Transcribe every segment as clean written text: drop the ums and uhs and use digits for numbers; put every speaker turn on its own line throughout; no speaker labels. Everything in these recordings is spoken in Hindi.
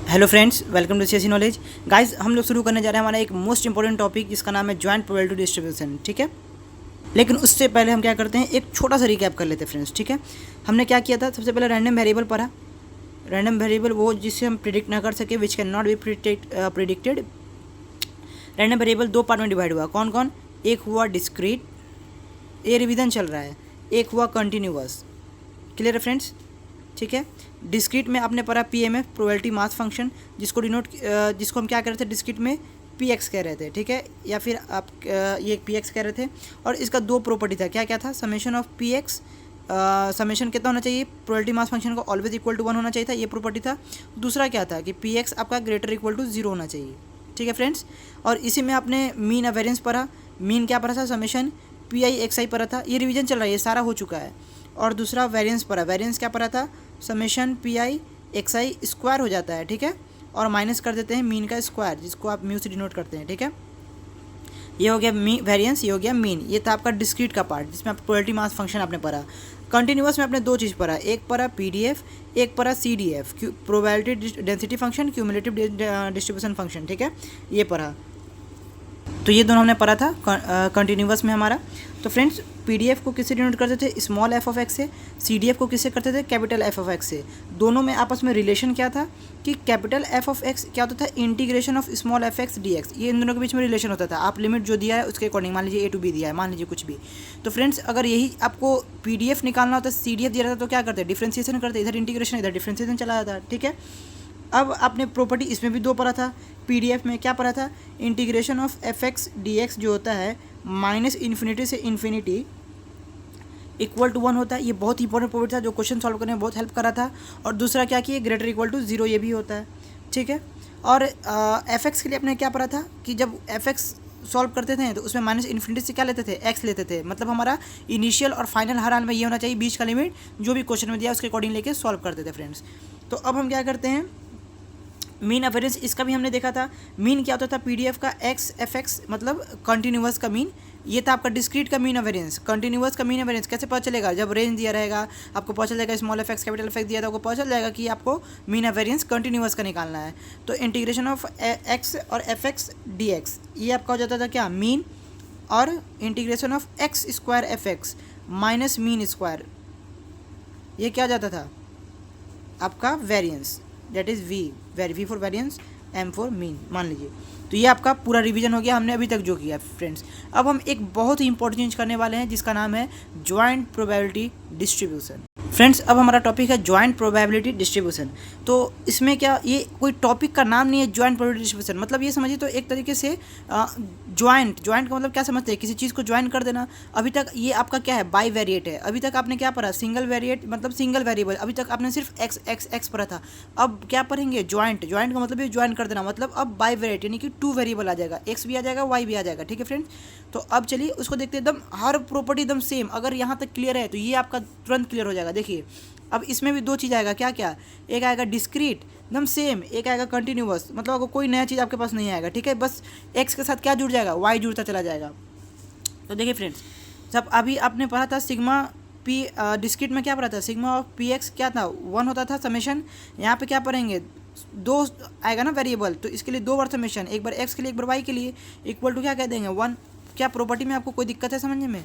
Hello friends, welcome to CSC knowledge. Guys, हम लोग शुरू करने जा रहे हैं हमारा एक मोस्ट इंपॉर्टेंट टॉपिक जिसका नाम है जॉइंट प्रोबेबिलिटी डिस्ट्रीब्यूशन। ठीक है, लेकिन उससे पहले हम क्या करते हैं, एक छोटा सा रिकैप कर लेते हैं फ्रेंड्स। ठीक है, हमने क्या किया था, सबसे पहले रैंडम वेरिएबल पढ़ा। रैंडम वेरिएबल वो जिससे हम प्रिडिक्ट ना कर सके, which can not be predicted. Random variable दो पार्ट में डिवाइड हुआ। कौन कौन? एक हुआ डिस्क्रीट, ये रिवीजन चल रहा है। एक हुआ कंटिन्यूअस। क्लियर है फ्रेंड्स? ठीक है, डिस्क्रीट में आपने पढ़ा पीएमएफ, प्रोबेबिलिटी मास फंक्शन, जिसको हम क्या कह रहे थे डिस्क्रीट में, पीएक्स कह रहे थे। ठीक है, या फिर आप ये पीएक्स कह रहे थे। और इसका दो प्रॉपर्टी था, क्या क्या था? समेशन ऑफ पीएक्स, समेशन कितना होना चाहिए, प्रोबेबिलिटी मास फंक्शन को ऑलवेज इक्वल टू 1 होना चाहिए था, ये प्रॉपर्टी था। दूसरा क्या था कि पीएक्स आपका ग्रेटर इक्वल टू 0 होना चाहिए। ठीक है फ्रेंड्स, और इसी में आपने मीन वेरिएंस पढ़ा। मीन क्या पढ़ा था? समेशन पी आई एक्स आई पढ़ा था। ये रिवीजन चल रहा है, ये सारा हो चुका है। और दूसरा वेरिएंस पढ़ा। वेरिएंस क्या पढ़ा था? Summation P I x I square हो जाता है। ठीक है, और माइनस कर देते हैं मीन का स्क्वायर, जिसको आप म्यू से डिनोट करते हैं। ठीक है, ये हो गया वेरिएंस, ये हो गया मीन। ये था आपका डिस्क्रीट का पार्ट, जिसमें आप प्रोबेबिलिटी मास फंक्शन आपने पढ़ा। कंटिन्यूअस में आपने दो चीज़ पढ़ा, एक पढ़ा पीडीएफ, एक पढ़ा CDF, probability density function, cumulative distribution function. ठीक है, ये पढ़ा। तो ये दोनों हमने पढ़ा था कंटिन्यूअस में हमारा। तो फ्रेंड्स, पीडीएफ को किससे डिनोट करते थे? स्मॉल एफ ऑफ एक्स से। सीडीएफ को किससे करते थे? कैपिटल एफ ऑफ एक्स से। दोनों में आपस में रिलेशन क्या था कि कैपिटल एफ ऑफ एक्स क्या होता था? Integration of small F x d x. ये इन दोनों के बीच में रिलेशन होता था। आप लिमिट जो दिया है उसके अकॉर्डिंग, मान लीजिए ए टू बी दिया है, मान लीजिए कुछ भी। तो फ्रेंड्स, अगर यही आपको पीडीएफ निकालना होता, सीडीएफ दिया रहता, तो क्या करते? डिफ्रेंसिएशन करते। इधर इंटीग्रेशन, इधर डिफ्रेंसिएशन चला जाता। ठीक है, अब आपने प्रॉपर्टी इसमें भी दो पढ़ा था। पीडीएफ में क्या पढ़ा था? Integration of F x d x जो होता है माइनस इन्फिनिटी से इन्फिनिटी इक्वल टू 1 होता है। ये बहुत इंपॉर्टेंट प्रॉपर्टी था जो क्वेश्चन सॉल्व करने में बहुत हेल्प करा था। और दूसरा क्या किया? ग्रेटर इक्वल टू 0, ये भी होता है। ठीक है, और एफ एक्स के लिए आपने क्या पढ़ा था कि जब एफ एक्स सॉल्व करते थे तो उसमें माइनस इन्फिनिटी से क्या लेते थे? एक्स लेते थे। मतलब हमारा इनिशियल और फाइनल हर हाल में ये होना चाहिए, बीच का लिमिट जो भी क्वेश्चन में दिया उसके अकॉर्डिंग लेके सॉल्व करते थे फ्रेंड्स। तो अब हम क्या करते हैं, मीन एवरेज, इसका भी हमने देखा था। मीन क्या होता था? पीडीएफ का एक्स एफ एक्स, मतलब कंटिन्यूअस का मीन। ये था आपका डिस्क्रीट का मीन वेरिएंस। कंटिन्यूअस का मीन वेरिएंस कैसे पता चलेगा? जब रेंज दिया रहेगा आपको पता चल जाएगा, small F x capital F x दिया था, आपको पता चल जाएगा कि आपको मीन वेरिएंस कंटिन्यूअस का निकालना है। तो इंटीग्रेशन ऑफ एक्स और एफ एक्स डी एक्स, ये आपका हो जाता था क्या? मीन। और integration of x square f x minus mean square, ये क्या जाता था? आपका variance, that is v. V for variance, m for mean, मान लीजिए। तो ये आपका पूरा रिवीजन हो गया हमने अभी तक जो किया फ्रेंड्स। अब हम एक बहुत ही इंपॉर्टेंट चीज़ करने वाले हैं जिसका नाम है जॉइंट प्रोबेबिलिटी डिस्ट्रीब्यूशन। फ्रेंड्स, अब हमारा टॉपिक है जॉइंट प्रोबेबिलिटी डिस्ट्रीब्यूशन। तो इसमें क्या, ये कोई टॉपिक का नाम नहीं है जॉइंट प्रोबेबिलिटी डिस्ट्रीब्यूशन। मतलब ये समझिए तो एक तरीके से जॉइंट का मतलब क्या समझते हैं? किसी चीज़ को ज्वाइन कर देना। अभी तक ये आपका क्या है? बाई वेरिएट है। अभी तक आपने क्या पढ़ा? सिंगल वेरिएट, मतलब सिंगल वेरिएबल। अभी तक आपने सिर्फ एक्स एक्स एक्स पढ़ा था। अब क्या पढ़ेंगे? जॉइंट का मतलब ये ज्वाइन कर देना। मतलब अब बाई वेरिएट, यानी कि 2 वेरिएबल आ जाएगा, एक्स भी आ जाएगा, वाई भी आ जाएगा। ठीक है फ्रेंड्स, तो अब चलिए उसको देखते हैं। एकदम हर प्रॉपर्टी एकदम सेम। अगर यहाँ तक क्लियर है तो ये आपका तुरंत क्लियर हो जाएगा। देखिए, अब इसमें भी दो चीज़ आएगा, क्या क्या? एक आएगा डिस्क्रीट, एकदम सेम। एक आएगा कंटिन्यूअस, मतलब अगर कोई नया चीज़ आपके पास नहीं आएगा। ठीक है, बस एक्स के साथ क्या जुड़ जाएगा? वाई जुड़ता चला जाएगा। तो देखिए फ्रेंड्स, जब अभी आपने पढ़ा था सिग्मा पी, डिस्क्रीट में क्या पढ़ा था? सिग्मा ऑफ पी एक्स क्या था? 1 होता था समेशन। यहाँ पे क्या पढ़ेंगे? दो आएगा ना वेरिएबल, तो इसके लिए 2 बार समेशन, एक बार एक्स के लिए, एक बार वाई के लिए, इक्वल टू क्या कह देंगे? 1। क्या प्रॉपर्टी में आपको कोई दिक्कत है समझने में?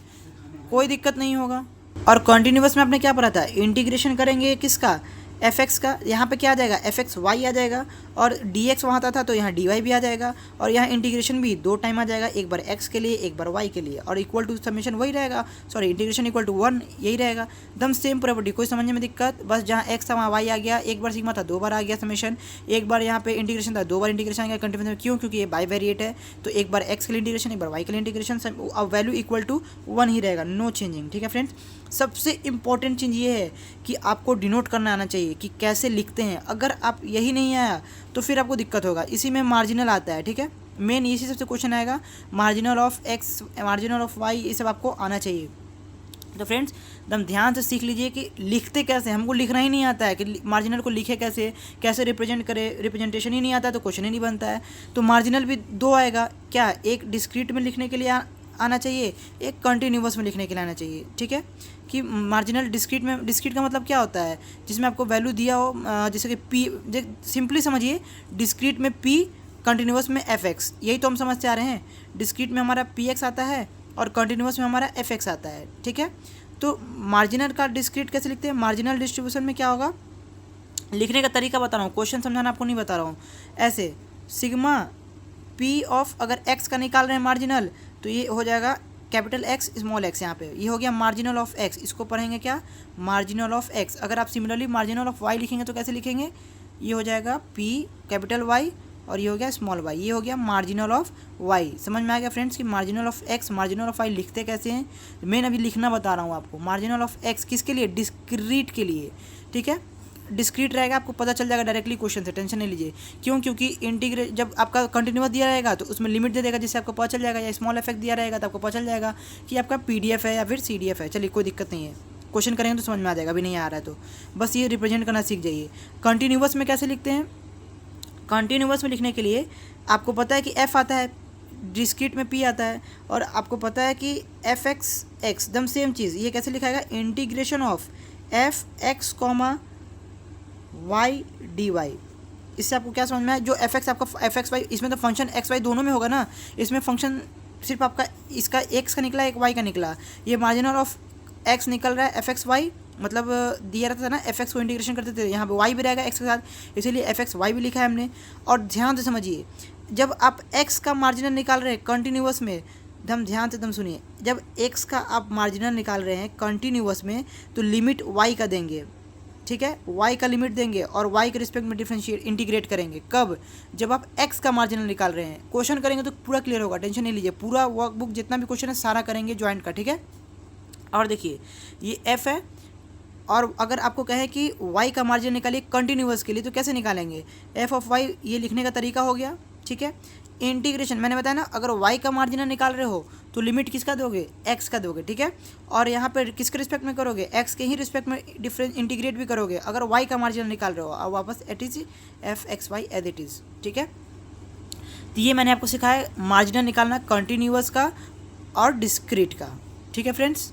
कोई दिक्कत नहीं होगा। और कंटिन्यूअस में आपने क्या पढ़ा था? इंटीग्रेशन करेंगे किसका? एफ एक्स का। यहाँ पे क्या आ जाएगा? एफ एक्स वाई आ जाएगा। और डी एक्स वहाँ था तो यहाँ डी वाई भी आ जाएगा। और यहाँ इंटीग्रेशन भी 2 टाइम आ जाएगा, एक बार एक्स के लिए, एक बार वाई के लिए। और इक्वल टू समेशन वही रहेगा, सॉरी इंटीग्रेशन इक्वल टू 1, यही रहेगा। एकदम सेम प्रॉपर्टी, कोई समझने में दिक्कत? बस जहाँ एक्स था वहाँ वाई आ गया, एक बार सिग्मा था 2 बार आ गया समेशन, एक बार यहाँ पे इंटीग्रेशन था 2 बार इंटीग्रेशन आ गया कंटिन्यूस। क्यों? क्योंकि ये बाई वेरिएट है। तो एक बार एक्स के लिए इंटीग्रेशन, एक बार वाई के लिए इंटीग्रेशन, अब वैल्यू इक्वल टू 1 ही रहेगा, नो चेंजिंग। ठीक है फ्रेंड्स, सबसे इंपॉर्टेंट चीज़ ये है कि आपको डिनोट करना आना चाहिए कि कैसे लिखते हैं। अगर आप यही नहीं आया तो फिर आपको दिक्कत होगा। इसी में मार्जिनल आता है। ठीक है, मेन इसी सबसे क्वेश्चन आएगा, marginal of x, marginal of y, ये सब आपको आना चाहिए। तो फ्रेंड्स, एकदम ध्यान से सीख लीजिए कि लिखते कैसे। हमको लिखना ही नहीं आता है कि मार्जिनल को लिखे कैसे, कैसे रिप्रेजेंट करे। रिप्रेजेंटेशन ही नहीं आता है तो क्वेश्चन ही नहीं बनता है। तो मार्जिनल भी 2 आएगा। क्या? एक डिस्क्रीट में लिखने के लिए आना चाहिए, एक कंटिन्यूअस में लिखने के लिए आना चाहिए, ठीक है। कि मार्जिनल डिस्क्रीट में, डिस्क्रीट का मतलब क्या होता है, जिसमें आपको वैल्यू दिया हो, जैसे कि पी, सिंपली समझिए डिस्क्रीट में पी, कंटिन्यूअस में एफ एक्स, यही तो हम समझते आ रहे हैं। डिस्क्रीट में हमारा पी एक्स आता है और कंटिन्यूअस में हमारा एफ एक्स आता है, ठीक है। तो मार्जिनल का डिस्क्रीट कैसे लिखते हैं, मार्जिनल डिस्ट्रीब्यूशन में क्या होगा, लिखने का तरीका बता रहा हूँ, क्वेश्चन समझाना आपको नहीं बता रहा हूँ। ऐसे सिग्मा पी ऑफ, अगर एक्स का निकाल रहे हैं मार्जिनल, तो ये हो जाएगा कैपिटल एक्स स्मॉल एक्स, यहाँ पे ये हो गया मार्जिनल ऑफ एक्स, इसको पढ़ेंगे क्या, मार्जिनल ऑफ एक्स। अगर आप सिमिलरली मार्जिनल ऑफ वाई लिखेंगे तो कैसे लिखेंगे, ये हो जाएगा पी कैपिटल वाई और ये हो गया स्मॉल वाई, ये हो गया मार्जिनल ऑफ वाई। समझ में आ गया फ्रेंड्स कि marginal of x, marginal of y लिखते कैसे हैं, मैं अभी लिखना बता रहा हूँ आपको। मार्जिनल ऑफ एक्स किसके लिए, डिस्क्रीट के लिए, ठीक है। डिस्क्रीट रहेगा, आपको पता चल जाएगा डायरेक्टली क्वेश्चन से, टेंशन नहीं लीजिए। क्यों, क्योंकि इंटीग्रेट जब आपका कंटिन्यूअस दिया रहेगा तो उसमें लिमिट दे देगा, जिससे आपको पता चल जाएगा, या स्मॉल इफेक्ट दिया रहेगा तो आपको पता चल जाएगा कि आपका पीडीएफ है या फिर सीडीएफ है। चलिए कोई दिक्कत नहीं है, क्वेश्चन करेंगे तो समझ में आ जाएगा, अभी नहीं आ रहा है तो बस ये रिप्रेजेंट करना सीख जाइए। कंटिन्यूअस में कैसे लिखते हैं, कंटिन्यूअस में लिखने के लिए आपको पता है कि एफ आता है, डिस्क्रीट में पी आता है, और आपको पता है कि एफ एक्स एक्स, एकदम सेम चीज़, ये कैसे लिखाएगा, integration of F X comma Y D Y. इससे आपको क्या समझ में आया, जो एफ एक्स आपका एफ एक्स वाई, इसमें तो फंक्शन एक्स वाई दोनों में होगा ना, इसमें फंक्शन सिर्फ आपका इसका एक्स का निकला, एक वाई का निकला। ये मार्जिनल ऑफ एक्स निकल रहा है एफ एक्स वाई, मतलब दिया रहता था ना एफ एक्स को इंटीग्रेशन करते थे, यहाँ पे वाई भी रहेगा एक्स के साथ, इसीलिए एफ एक्स वाई भी लिखा है हमने। और ध्यान से समझिए, जब आप एक्स का मार्जिनल निकाल रहे हैं कंटिन्यूअस में, एकदम ध्यान से एकदम सुनिए, जब एक्स का आप मार्जिनल निकाल रहे हैं कंटिन्यूअस में तो लिमिट वाई का देंगे, ठीक है, वाई का लिमिट देंगे और वाई के रिस्पेक्ट में डिफरेंशिएट इंटीग्रेट करेंगे। कब, जब आप एक्स का मार्जिनल निकाल रहे हैं। क्वेश्चन करेंगे तो पूरा क्लियर होगा, टेंशन नहीं लीजिए, पूरा वर्कबुक जितना भी क्वेश्चन है सारा करेंगे ज्वाइंट का, ठीक है। और देखिए ये एफ है, और अगर आपको कहे कि वाई का मार्जिन निकालिए कंटिन्यूअस के लिए तो कैसे निकालेंगे, एफ ऑफ वाई, ये लिखने का तरीका हो गया, ठीक है। इंटीग्रेशन मैंने बताया ना, अगर वाई का मार्जिनल निकाल रहे हो तो लिमिट किसका दोगे, एक्स का दोगे, ठीक है। और यहाँ पर किसके रिस्पेक्ट में करोगे, एक्स के ही रिस्पेक्ट में डिफरेंस इंटीग्रेट भी करोगे अगर वाई का मार्जिनल निकाल रहे हो, और वापस at is f x y as it is, ठीक है। तो ये मैंने आपको सिखाया मार्जिनल निकालना कंटिन्यूअस का और डिस्क्रीट का, ठीक है फ्रेंड्स।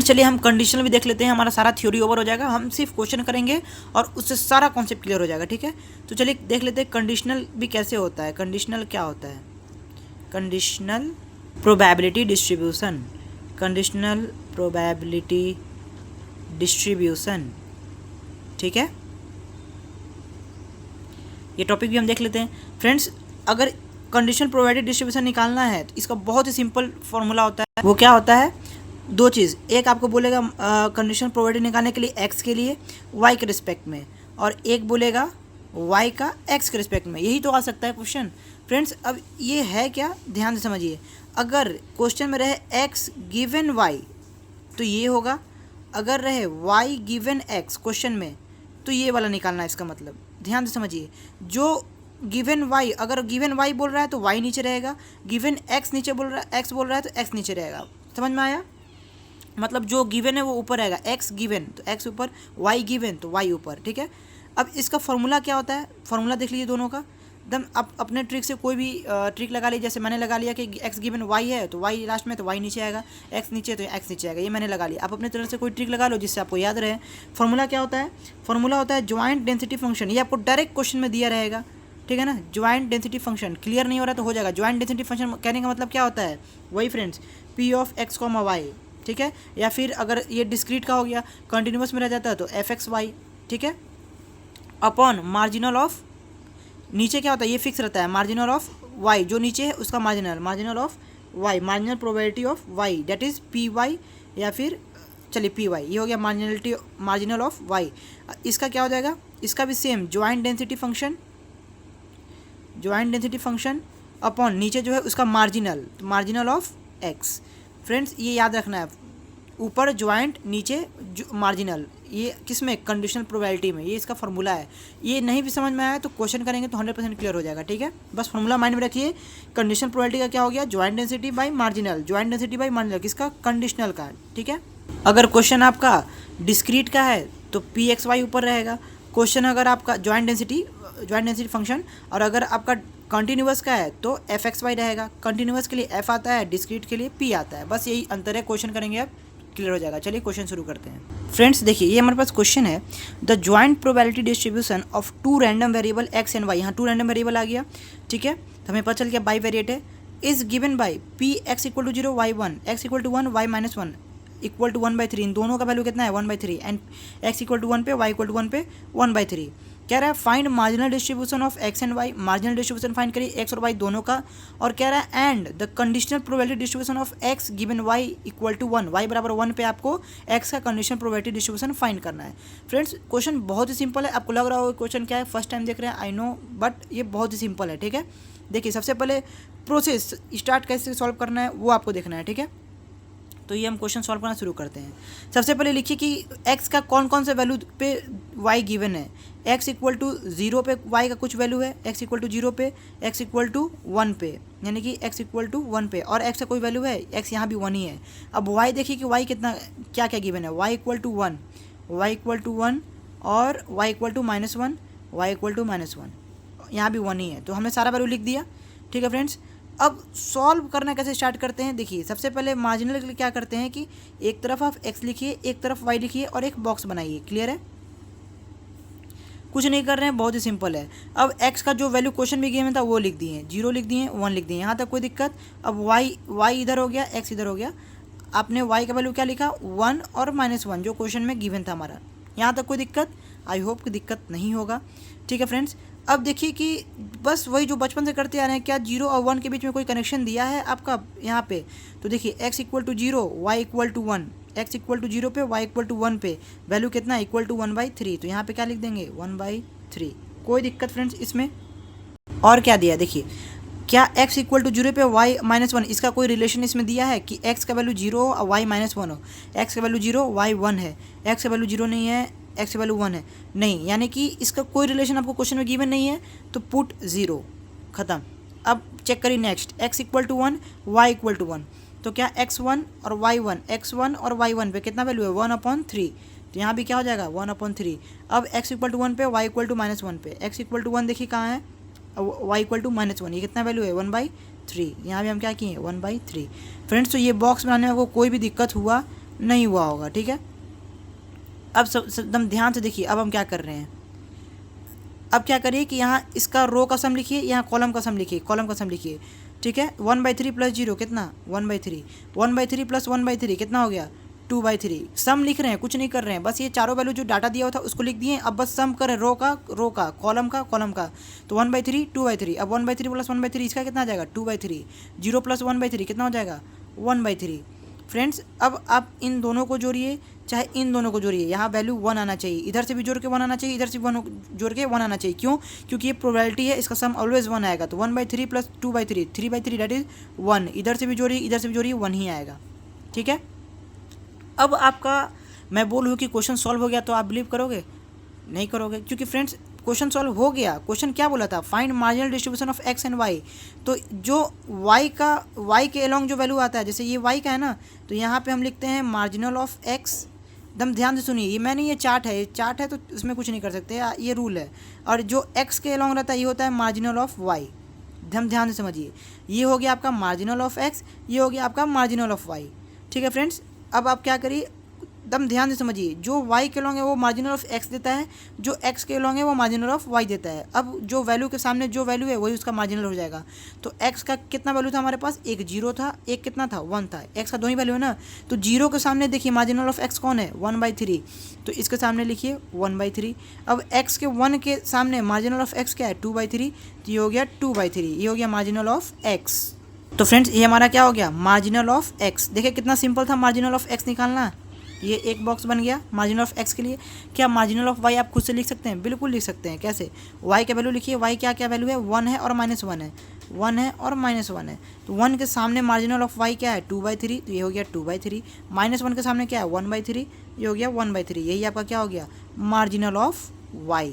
चलिए हम कंडीशनल भी देख लेते हैं, हमारा सारा थ्योरी ओवर हो जाएगा, हम सिर्फ क्वेश्चन करेंगे और उससे सारा कॉन्सेप्ट क्लियर हो जाएगा, ठीक है। तो चलिए देख लेते हैं कंडीशनल भी कैसे होता है। कंडीशनल क्या होता है, conditional probability distribution, conditional probability distribution, ठीक है। ये टॉपिक भी हम देख लेते हैं फ्रेंड्स। अगर कंडीशनल प्रोबेबिलिटी डिस्ट्रीब्यूशन निकालना है तो इसका बहुत ही सिंपल फॉर्मूला होता है, वो क्या होता है, दो चीज़, एक आपको बोलेगा कंडीशनल प्रोबेबिलिटी निकालने के लिए एक्स के लिए वाई के रिस्पेक्ट में, और एक बोलेगा वाई का एक्स के रिस्पेक्ट में, यही तो आ सकता है क्वेश्चन फ्रेंड्स। अब ये है क्या, ध्यान से समझिए, अगर क्वेश्चन में रहे एक्स गिवन वाई तो ये होगा, अगर रहे वाई गिवन एक्स क्वेश्चन में तो ये वाला निकालना है, इसका मतलब ध्यान से समझिए, जो गिवन वाई, अगर गिवन वाई बोल रहा है तो वाई नीचे रहेगा, गिवन एक्स नीचे बोल रहा है, एक्स बोल रहा है तो एक्स नीचे रहेगा, समझ में आया। मतलब जो गिवन है वो ऊपर रहेगा, एक्स गिवन तो एक्स ऊपर, वाई गिवन तो वाई ऊपर, ठीक है। अब इसका फॉर्मूला क्या होता है, फॉर्मूला देख लीजिए दोनों का, एकदम आप अपने ट्रिक से कोई भी ट्रिक लगा लीजिए, जैसे मैंने लगा लिया कि एक्स गिवन वाई है तो वाई लास्ट में, तो वाई नीचे आएगा, एक्स नीचे तो एक्स नीचे आएगा, ये मैंने लगा लिया। आप अपने तरफ से कोई ट्रिक लगा लो जिससे आपको याद रहे। फॉर्मूला क्या होता है, फॉर्मूला होता है ज्वाइंट डेंसिटी फंक्शन, ये आपको डायरेक्ट क्वेश्चन में दिया रहेगा, ठीक है ना। ज्वाइंट डेंसिटी फंक्शन क्लियर नहीं हो रहा तो हो जाएगा। ज्वाइंट डेंसिटी फंक्शन कहने का मतलब क्या होता है, वही friends, p of x comma y, ठीक है। या फिर अगर ये डिस्क्रीट का हो गया, कंटिन्यूअस में रह जाता है तो एफ एक्स वाई, ठीक है, अपॉन मार्जिनल ऑफ, नीचे क्या होता है, ये फिक्स रहता है, मार्जिनल ऑफ वाई, जो नीचे है उसका marginal, marginal of y, marginal probability of y, that is p y, या फिर चलिए पी वाई, ये हो गया मार्जिनलिटी, मार्जिनल ऑफ वाई। इसका क्या हो जाएगा, इसका भी same joint density function, joint density function upon नीचे जो है उसका marginal, marginal of x. Friends ये याद रखना है, ऊपर ज्वाइंट नीचे मार्जिनल, ये किस में, कंडीशनल प्रोबेबिलिटी में, ये इसका फॉर्मूला है। ये नहीं भी समझ में आया तो क्वेश्चन करेंगे तो 100% क्लियर हो जाएगा, ठीक है। बस फॉर्मूला माइंड में रखिए, कंडीशनल प्रोबेबिलिटी का क्या हो गया, joint density by marginal, joint density by marginal, किसका, कंडीशनल का, ठीक है। अगर क्वेश्चन आपका डिस्क्रीट का है तो पी एक्स वाई ऊपर रहेगा, क्वेश्चन अगर आपका ज्वाइंट डेंसिटी फंक्शन, और अगर आपका कंटिन्यूअस का है तो एफ एक्स वाई रहेगा, कंटिन्यूअस के लिए एफ आता है, डिस्क्रीट के लिए पी आता है। बस यही अंतर है, क्वेश्चन करेंगे अब क्लियर हो जाएगा। चलिए क्वेश्चन शुरू करते हैं। फ्रेंड्स देखिए ये हमारे पास क्वेश्चन है, the joint probability distribution of two random variable x and y. यहाँ टू रैंडम वेरिएबल आ गया, ठीक है, तो हमें पता चल गया बाई वेरिएट है, is given by p x equal to 0 y 1 x equal to 1 y minus 1 equal to 1/3। इन दोनों का वैल्यू कितना है 1/3 एंड एक्स इक्वल टू 1 पे वाई इक्वल टू 1 पे 1/3। कह रहा है find marginal distribution of x and y, marginal distribution find करिए एक्स और वाई दोनों का, और कह रहा है and the conditional probability distribution of x given y equal to 1, y बराबर 1 पे आपको एक्स का कंडीशनल प्रोबेबिलिटी डिस्ट्रीब्यूशन फाइंड करना है। फ्रेंड्स क्वेश्चन बहुत ही सिंपल है, आपको लग रहा हो क्वेश्चन क्या है, फर्स्ट टाइम देख रहे हैं आई नो, बट ये बहुत ही सिंपल है, ठीक है। देखिए सबसे पहले प्रोसेस स्टार्ट कैसे सॉल्व करना है वो आपको देखना है, ठीक है। तो ये हम क्वेश्चन सॉल्व करना शुरू करते हैं। सबसे पहले लिखिए कि x का कौन कौन से वैल्यू पे y गिवन है। x इक्वल टू 0 पे y का कुछ वैल्यू है, x इक्वल टू 0 पे, x इक्वल टू 1 पे, यानी कि x इक्वल टू 1 पे, और x का कोई वैल्यू है, x यहाँ भी 1 ही है। अब y देखिए कि y कितना क्या क्या गिवन है, y equal to 1, y equal to 1 और y equal to -1, y equal to -1, यहाँ भी 1 ही है, तो हमने सारा वैल्यू लिख दिया, ठीक है फ्रेंड्स। अब सॉल्व करना कैसे स्टार्ट करते हैं, देखिए सबसे पहले मार्जिनल के लिए क्या करते हैं कि एक तरफ आप x लिखिए, एक तरफ y लिखिए और एक बॉक्स बनाइए, क्लियर है, कुछ नहीं कर रहे हैं, बहुत ही सिंपल है। अब x का जो वैल्यू क्वेश्चन भी गिवन था वो लिख दिए, 0 लिख दिए, 1 लिख दिए, यहाँ तक कोई दिक्कत। अब y इधर हो गया, x इधर हो गया, आपने y का वैल्यू क्या लिखा 1 और -1 जो क्वेश्चन में गिवन था हमारा, यहाँ तक कोई दिक्कत, आई होप कि दिक्कत नहीं होगा, ठीक है फ्रेंड्स। अब देखिए कि बस वही जो बचपन से करते आ रहे हैं, क्या 0 और 1 के बीच में कोई कनेक्शन दिया है आपका यहाँ पे, तो देखिए x equal to 0 y equal to 1, x equal to 0 पे y इक्वल टू 1 पे वैल्यू कितना इक्वल टू 1/3, तो यहाँ पे क्या लिख देंगे 1/3, कोई दिक्कत फ्रेंड्स इसमें। और क्या दिया देखिए, क्या x इक्वल टू 0 पे y -1, इसका कोई रिलेशन इसमें दिया है कि x का वैल्यू 0 और y -1 हो, x का वैल्यू 0 y 1 है, x का वैल्यू 0 नहीं है, x वैल्यू 1 है, नहीं, यानी कि इसका कोई रिलेशन आपको क्वेश्चन में गिवन नहीं है, तो पुट 0, ख़त्म। अब चेक करिए next, x equal to 1 y equal to 1, तो क्या x1 और y1, x1 और y1 पे कितना वैल्यू है 1/3, तो यहाँ भी क्या हो जाएगा 1/3। अब x इक्वल टू 1 पे y इक्वल टू -1 पे, x इक्वल टू 1 देखिए कहाँ है, y इक्वल टू -1, ये कितना वैल्यू है 1/3, यहाँ भी हम क्या किए 1/3। फ्रेंड्स तो ये बॉक्स बनाने में आपको कोई भी दिक्कत हुआ नहीं हुआ होगा, ठीक है। अब एकदम ध्यान से देखिए, अब हम क्या कर रहे हैं, अब क्या करिए कि यहाँ इसका रो का सम लिखिए, यहाँ कॉलम का सम लिखिए, कॉलम का सम लिखिए, ठीक है। 1/3 प्लस 0 कितना 1/3, 1/3 प्लस 1/3 कितना हो गया 2/3। सम लिख रहे हैं, कुछ नहीं कर रहे हैं, बस ये चारों वैल्यू जो डाटा दिया हुआ था उसको लिख दिए, अब बस सम करें रो का कॉलम का, तो 1/3 2/3, अब 1/3 प्लस 1/3 इसका कितना आ जाएगा 2/3, 0 प्लस 1/3 कितना हो जाएगा 1/3। फ्रेंड्स अब आप इन दोनों को जोड़िए, चाहे इन दोनों को जोड़िए, यहाँ वैल्यू 1 आना चाहिए, इधर से भी जोड़ के 1 आना चाहिए, इधर से 1 जोड़ के 1 आना चाहिए, क्यों, क्योंकि ये प्रोबेबिलिटी है, इसका सम ऑलवेज 1 आएगा, तो 1/3 प्लस 2/3 3/3 डेट इज 1, इधर से भी जोड़िए इधर से भी जोड़िए 1 ही आएगा, ठीक है। अब आपका मैं बोलूँ कि क्वेश्चन सॉल्व हो गया तो आप बिलीव करोगे, नहीं करोगे, क्योंकि फ्रेंड्स क्वेश्चन सॉल्व हो गया। क्वेश्चन क्या बोला था, find marginal distribution of x and y, तो जो y के अलोंग जो वैल्यू आता है, जैसे ये y का है ना, तो यहाँ पे हम लिखते हैं मार्जिनल ऑफ एक्स, एकदम ध्यान से सुनिए, ये मैंने ये चार्ट है तो इसमें कुछ नहीं कर सकते, ये रूल है, और जो x के अलोंग रहता है ये होता है मार्जिनल ऑफ y, एकदम ध्यान से समझिए, ये हो गया आपका मार्जिनल ऑफ x, ये हो गया आपका मार्जिनल ऑफ y, ठीक है फ्रेंड्स। अब आप क्या करिए, एकदम ध्यान से समझिए, जो y के लॉन्ग है वो मार्जिनल ऑफ x देता है, जो x के लॉन्ग है वो मार्जिनल ऑफ y देता है। अब जो वैल्यू के सामने जो वैल्यू है वही उसका मार्जिनल हो जाएगा। तो x का कितना वैल्यू था हमारे पास, एक 0 था, एक कितना था 1 था, x का 2 ही वैल्यू है ना, तो 0 के सामने देखिए मार्जिनल ऑफ x कौन है 1/3, तो इसके सामने लिखिए 1/3। अब x के 1 के सामने मार्जिनल ऑफ x क्या है 2/3, तो ये हो गया 2/3, ये हो गया मार्जिनल ऑफ x। तो फ्रेंड्स ये हमारा क्या हो गया मार्जिनल ऑफ x। देखिए कितना सिंपल था मार्जिनल ऑफ x निकालना, ये एक बॉक्स बन गया मार्जिनल ऑफ x के लिए। क्या मार्जिनल ऑफ y आप खुद से लिख सकते हैं, बिल्कुल लिख सकते हैं। कैसे, y का वैल्यू लिखिए, y क्या क्या वैल्यू है 1 है और -1 है, 1 है और -1 है, तो 1 के सामने मार्जिनल ऑफ y क्या है 2/3, तो ये हो गया 2/3, -1 के सामने क्या है 1/3, ये हो गया 1/3, यही आपका क्या हो गया मार्जिनल ऑफ y।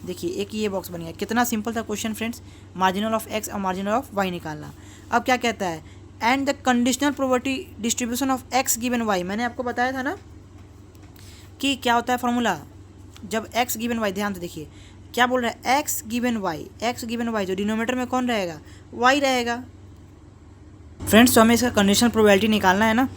देखिए एक ये बॉक्स बन गया, कितना सिंपल था question friends, marginal of x और मार्जिनल ऑफ y निकालना। अब क्या कहता है, and the conditional probability distribution of x given y, मैंने आपको बताया था ना कि क्या होता है फॉर्मूला, जब x गिवन y, ध्यान से देखिए क्या बोल रहा है, एक्स गिवन वाई, जो डिनोमिनेटर में कौन रहेगा, वाई रहेगा। फ्रेंड्स तो हमें इसका कंडीशनल प्रोबेबिलिटी निकालना है ना,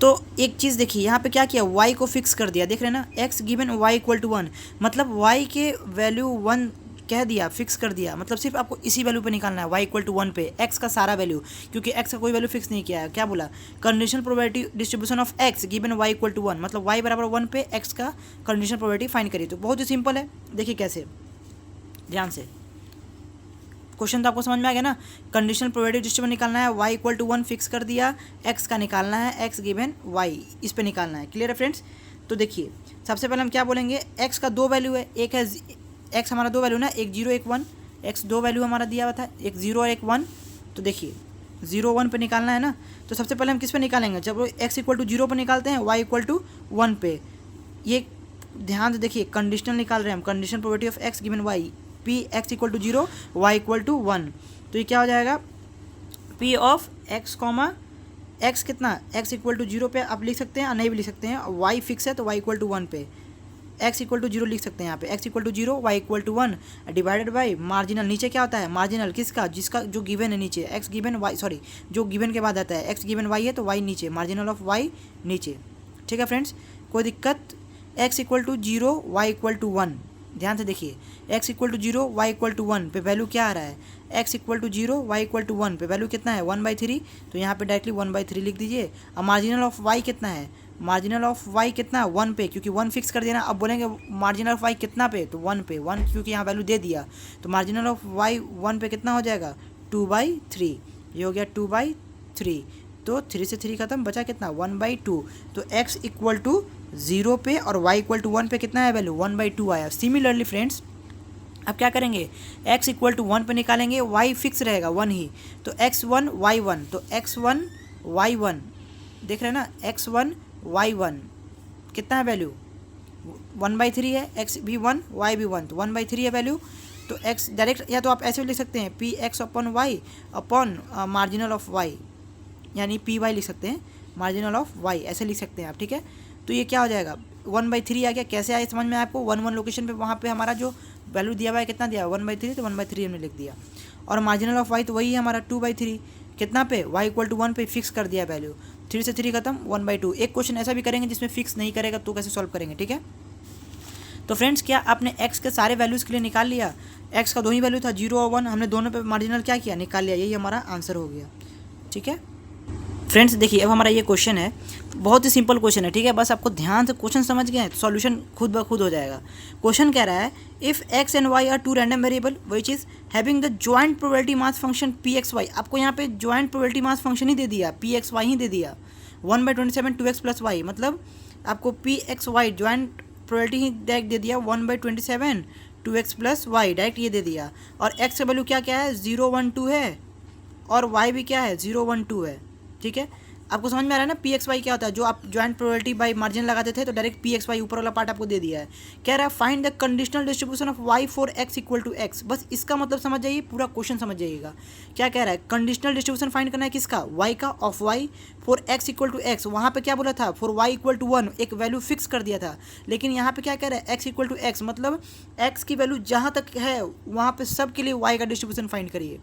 तो एक चीज़ देखिए यहाँ पे क्या किया, y को फिक्स कर दिया, देख रहे हैं ना, x given y equal to 1, मतलब y के वैल्यू 1 कह दिया, फिक्स कर दिया, मतलब सिर्फ आपको इसी वैल्यू पे निकालना है, y इक्वल टू 1 पे, x का सारा वैल्यू, क्योंकि x का कोई वैल्यू फिक्स नहीं किया है। क्या बोला, conditional probability distribution of x given y equal to 1, मतलब y बराबर 1 पे x का कंडीशनल प्रोबेबिलिटी फाइंड करिए। तो बहुत ही सिंपल है, देखिए कैसे, ध्यान से, क्वेश्चन तो आपको समझ में आ गया ना। कंडीशनल प्रोबेबिलिटी डिस्ट्रीब्यूशन निकालना है, y इक्वल टू 1 फिक्स कर दिया, x का निकालना है, x गिवन y, इस पे निकालना है। क्लियर है फ्रेंड्स। तो देखिए सबसे पहले हम क्या बोलेंगे, x का दो वैल्यू है, एक है x हमारा दो वैल्यू ना, एक 0 एक 1, x दो वैल्यू हमारा दिया हुआ था, एक 0 और एक 1। तो देखिए 0 1 पे निकालना है ना, तो सबसे पहले हम किस पे निकालेंगे, जब x इक्वल टू 0 पर निकालते हैं, y इक्वल टू 1 पे। ये ध्यान से देखिए, कंडीशनल निकाल रहे हैं हम, conditional probability of x given y, p x equal to 0 y equal to 1। तो ये क्या हो जाएगा, p of x comma x कितना, एक्स इक्वल टू 0 पे आप लिख सकते हैं, नहीं भी लिख सकते हैं, वाई फिक्स है तो वाई इक्वल टू 1 पे, एक्स इक्वल टू 0 लिख सकते हैं यहाँ पे, x equal to 0 y equal to 1 divided by marginal, नीचे क्या होता है मार्जिनल किसका, जिसका जो गिवन है नीचे, एक्स गिवन वाई, सॉरी जो गिवन के बाद आता है, एक्स गिवन वाई है तो वाई नीचे, मार्जिनल ऑफ वाई नीचे। ठीक है फ्रेंड्स, कोई दिक्कत, x equal to 0 y equal to 1, ध्यान से देखिए, x equal to 0 y equal to 1 पे वैल्यू क्या आ रहा है, x equal to 0 y equal to 1 पे वैल्यू कितना है 1/3, तो यहाँ पे डायरेक्टली 1/3 लिख दीजिए। अब मार्जिनल ऑफ y कितना है, मार्जिनल ऑफ y कितना 1 पे, क्योंकि 1 फिक्स कर दिया ना। अब बोलेंगे मार्जिनल ऑफ y कितना पे, तो 1 पे, 1 क्योंकि यहाँ वैल्यू दे दिया, तो मार्जिनल ऑफ y 1 पे कितना हो जाएगा 2/3, ये हो गया 2/3, तो 3 से 3 खत्म, बचा कितना 1/2। तो x इक्वल टू 0 पे और y इक्वल टू 1 पे कितना है वैल्यू 1/2 आया। सिमिलरली फ्रेंड्स अब क्या करेंगे, x इक्वल टू 1 पे निकालेंगे, y फिक्स रहेगा 1 ही, तो x1 y1, तो x1 y1 देख रहे हैं ना, x1 y1 कितना है वैल्यू 1/3 है, x भी 1 y भी 1, तो 1/3 है वैल्यू। तो x डायरेक्ट, या तो आप ऐसे भी लिख सकते हैं, p x upon y upon marginal of y, यानी पी वाई लिख सकते हैं, मार्जिनल ऑफ वाई ऐसे लिख सकते हैं आप। ठीक है, तो ये क्या हो जाएगा 1/3 आ गया। कैसे आया समझ में आपको, 1 1 लोकेशन पे वहाँ पे हमारा जो वैल्यू दिया हुआ है कितना दिया 1/3, तो 1/3 हमने लिख दिया, और मार्जिनल ऑफ वाई तो वही है हमारा 2/3, कितना पे y इक्वल टू 1 पे फिक्स कर दिया वैल्यू, 3 से 3 खत्म 1/2। एक क्वेश्चन ऐसा भी करेंगे जिसमें फिक्स नहीं करेगा तो कैसे सॉल्व करेंगे। ठीक है, तो फ्रेंड्स क्या आपने x के सारे वैल्यूज़ के लिए निकाल लिया, x का दो ही वैल्यू था 0 और 1, हमने दोनों पे मार्जिनल क्या किया निकाल लिया, यही हमारा आंसर हो गया। ठीक है फ्रेंड्स, देखिए अब हमारा ये क्वेश्चन है, बहुत ही सिंपल क्वेश्चन है। ठीक है, बस आपको ध्यान से क्वेश्चन समझ गए तो सॉल्यूशन खुद ब खुद हो जाएगा। क्वेश्चन कह रहा है, if x and y are two random variable which is having the joint probability mass function pxy, आपको यहाँ पे जॉइंट प्रोबेबिलिटी मास फंक्शन ही दे दिया, pxy ही दे दिया, 1/27 2x प्लस वाई, मतलब आपको pxy जॉइंट प्रोबेबिलिटी ही डायरेक्ट दे दिया, 1/27 2x प्लस वाई डायरेक्ट ये दे दिया, और x का वैल्यू क्या क्या है 0 1 2 है, और y भी क्या है 0 1 2 है। ठीक है, आपको समझ में आ रहा है ना, pxy क्या होता है, जो आप जॉइंट प्रोबेबिलिटी बाय मार्जिन लगाते थे तो डायरेक्ट pxy ऊपर वाला पार्ट आपको दे दिया है। कह रहा है find the conditional distribution of y for x equal to x, बस इसका मतलब समझ जाइए, पूरा क्वेश्चन समझ जाइएगा। क्या कह रहा है, कंडीशनल डिस्ट्रीब्यूशन फाइंड करना है किसका, y का, of y for x equal to x, वहाँ पे क्या बोला था फॉर y इक्वल टू 1, एक वैल्यू फिक्स कर दिया था, लेकिन यहाँ पे क्या कह रहा है x इक्वल टू x, मतलब x की वैल्यू जहाँ तक है वहाँ पे सब के लिए y का डिस्ट्रीब्यूशन फाइंड करिए।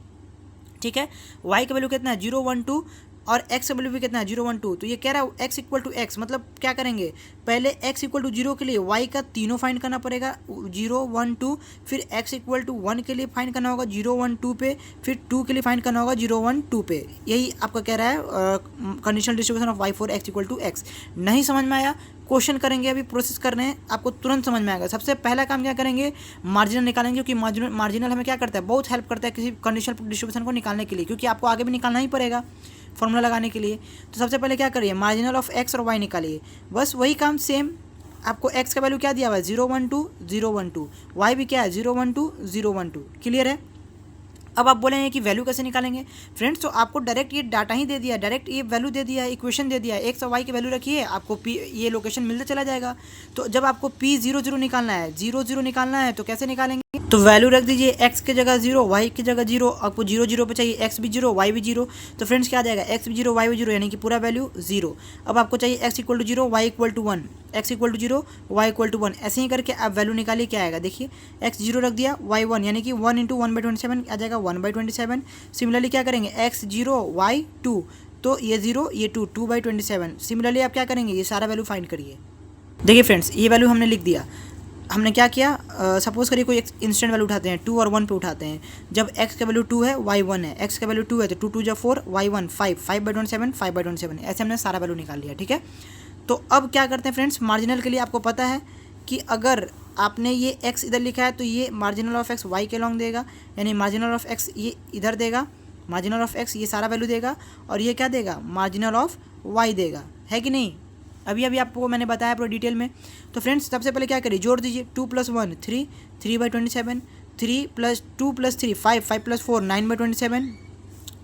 ठीक है, y का वैल्यू कितना है 0 1 2, और x का वैल्यू भी कितना है 0 1 2, तो ये कह रहा है x इक्वल टू x, मतलब क्या करेंगे, पहले x इक्वल टू 0 के लिए y का तीनों फाइंड करना पड़ेगा 0 1 2, फिर x इक्वल टू 1 के लिए फाइंड करना होगा 0 1 2 पे, फिर 2 के लिए फाइंड करना होगा 0 1 2 पे। यही आपका कह रहा है conditional distribution of y for x equal to x। नहीं समझ में आया, क्वेश्चन करेंगे, अभी प्रोसेस करने हैं, आपको तुरंत समझ में आएगा। सबसे पहला काम क्या करेंगे, मार्जिनल निकालेंगे, क्योंकि मार्जिनल हमें क्या करता है, बहुत हेल्प करता है किसी कंडीशनल डिस्ट्रीब्यूशन को निकालने के लिए, क्योंकि आपको आगे भी निकालना ही पड़ेगा फॉर्मूला लगाने के लिए। तो सबसे पहले क्या करिए, मार्जिनल ऑफ x और y निकालिए, बस वही काम सेम। आपको x का वैल्यू क्या दिया हुआ है 0 1 2 0 1 2, y भी क्या है 0 1 2 0 1 2, क्लियर है। अब आप बोलेंगे कि वैल्यू कैसे निकालेंगे फ्रेंड्स, तो आपको डायरेक्ट ये डाटा ही दे दिया, डायरेक्ट ये वैल्यू दे दिया, इक्वेशन दे दिया, x और y की वैल्यू रखिए, आपको p ये लोकेशन मिलता चला जाएगा। तो जब आपको p 0 0 निकालना है, 0 0 निकालना है, तो कैसे निकालेंगे, तो वैल्यू रख दीजिए x की जगह 0, y की जगह 0, आपको 0 0 पे चाहिए, x भी 0 y भी 0, तो फ्रेंड्स क्या आ जाएगा x भी 0 y भी 0 यानी कि पूरा वैल्यू 0। अब आपको चाहिए x equal to 0 y equal to 1, x equal to 0 y equal to 1, ऐसे ही करके आप वैल्यू निकालिए क्या आएगा। देखिए x 0 रख दिया, y 1 यानी कि 1 इंटू 1/27 आ जाएगा 1/27। सिमिलरली क्या करेंगे x 0 y 2, तो ये 0 ये 2 2/27। सिमिलरली आप क्या करेंगे, ये सारा वैल्यू फाइंड करिए। देखिए फ्रेंड्स ये वैल्यू हमने लिख दिया। हमने क्या किया, सपोज करिए कोई एक इंस्टेंट वैल्यू उठाते हैं 2 और 1 पे उठाते हैं। जब x का वैल्यू 2 है y 1 है, x का वैल्यू 2 है तो 2 2 जा 4 y 1 5 5/27 5/27, ऐसे हमने सारा वैल्यू निकाल लिया। ठीक है, तो अब क्या करते हैं फ्रेंड्स, मार्जिनल के लिए आपको पता है कि अगर आपने ये x इधर लिखा है तो ये मार्जिनल ऑफ x y के लॉन्ग देगा, यानी मार्जिनल ऑफ x ये इधर देगा, मार्जिनल ऑफ x ये सारा वैल्यू देगा, और ये क्या देगा, मार्जिनल ऑफ y देगा, है कि नहीं। अभी अभी आपको मैंने बताया पूरा डिटेल में। तो फ्रेंड्स सबसे पहले क्या करिए, जोड़ दीजिए 2 + 1 3 3/27, 3 + 2 + 3 5 5 + 4 9/27,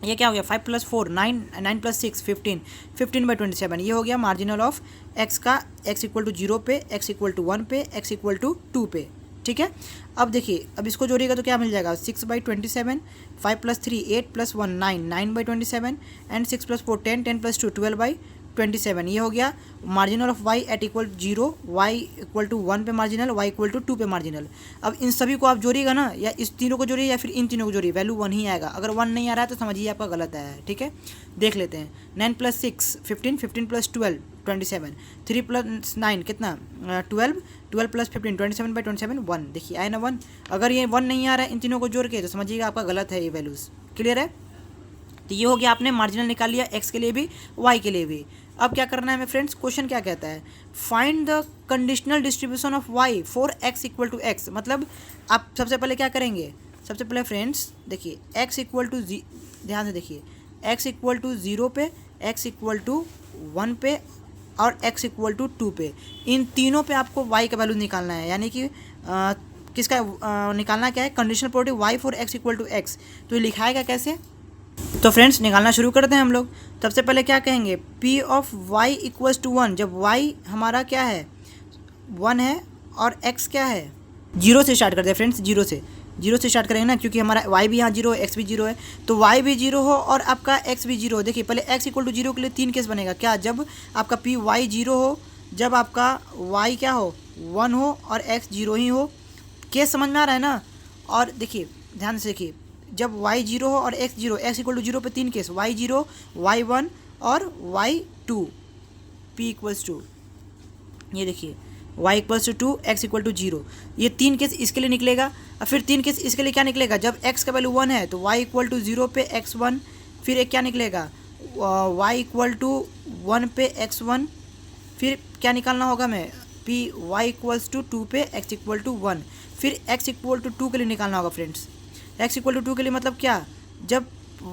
ये क्या हो गया 5 + 4 9 9 + 6 15 15/27। ये हो गया मार्जिनल ऑफ x का, x इक्वल टू 0 पे, x इक्वल टू 1 पे, x इक्वल टू 2 पे। ठीक है, अब देखिए अब इसको जोड़िएगा तो क्या मिल जाएगा 6/27, 5 + 3 8 + 1 9 9/27 एंड 6 + 4 10 10 + 2 12/27। ये हो गया marginal of y at equal 0, y equal to 1 पे मार्जिनल, y इक्वल टू 2 पे मार्जिनल। अब इन सभी को आप जोड़िएगा ना, या इस तीनों को जोड़िए या फिर इन तीनों को जोड़िए, वैल्यू 1 ही आएगा। अगर 1 नहीं आ रहा है तो समझिए आपका गलत आया है। ठीक है, देख लेते हैं। 9 + 6 15 15 + 12 27, 3 + 9 कितना 12 12 + 15 27/27 1। देखिए आए ना 1। अगर ये 1 नहीं आ रहा है इन तीनों को जोड़ के तो समझिएगा आपका गलत है ये वैल्यूज़। क्लियर है, तो ये हो गया आपने मार्जिनल निकाल लिया x के लिए भी y के लिए भी। अब क्या करना है हमें फ्रेंड्स, क्वेश्चन क्या कहता है, find the conditional distribution of y for x equal to x। मतलब आप सबसे पहले क्या करेंगे, सबसे पहले फ्रेंड्स देखिए x इक्वल टू, ध्यान से देखिए, x इक्वल टू 0 पे, x इक्वल टू 1 पे और x इक्वल टू 2 पे, इन तीनों पे आपको y का वैल्यू निकालना है। यानी कि किसका निकालना क्या है, conditional property y for x equal to x। तो ये लिखाएगा कैसे, तो फ्रेंड्स निकालना शुरू करते हैं हम लोग। सबसे पहले क्या कहेंगे, p of y equals to 1, जब y हमारा क्या है 1 है और x क्या है 0 से स्टार्ट करते हैं फ्रेंड्स, 0 से स्टार्ट करेंगे ना, क्योंकि हमारा y भी यहाँ 0 है, x भी 0 है, तो y भी 0 हो और आपका x भी 0 हो। देखिए पहले x इक्वल टू 0 के लिए 3 केस बनेगा, क्या, जब आपका p y 0 हो, जब आपका y क्या हो 1 हो और x 0 ही हो। केस समझ में आ रहा है ना। और देखिए ध्यान से देखिए, जब y 0 हो और x 0, x इक्वल टू 0 पे 3 केस, y 0 y 1 और y 2, p इक्वल्स टू, ये देखिए y equals to 2 x equal to 0, ये 3 केस इसके लिए निकलेगा। और फिर 3 केस इसके लिए क्या निकलेगा, जब x का वैल्यू 1 है तो y इक्वल टू 0 पे x1, फिर एक क्या निकलेगा y इक्वल टू 1 पे x1, फिर क्या निकालना होगा हमें p y इक्वल्स टू 2 पे x इक्वल टू 1, फिर x इक्वल टू 2 के लिए निकालना होगा फ्रेंड्स। x इक्वल टू 2 के लिए मतलब क्या, जब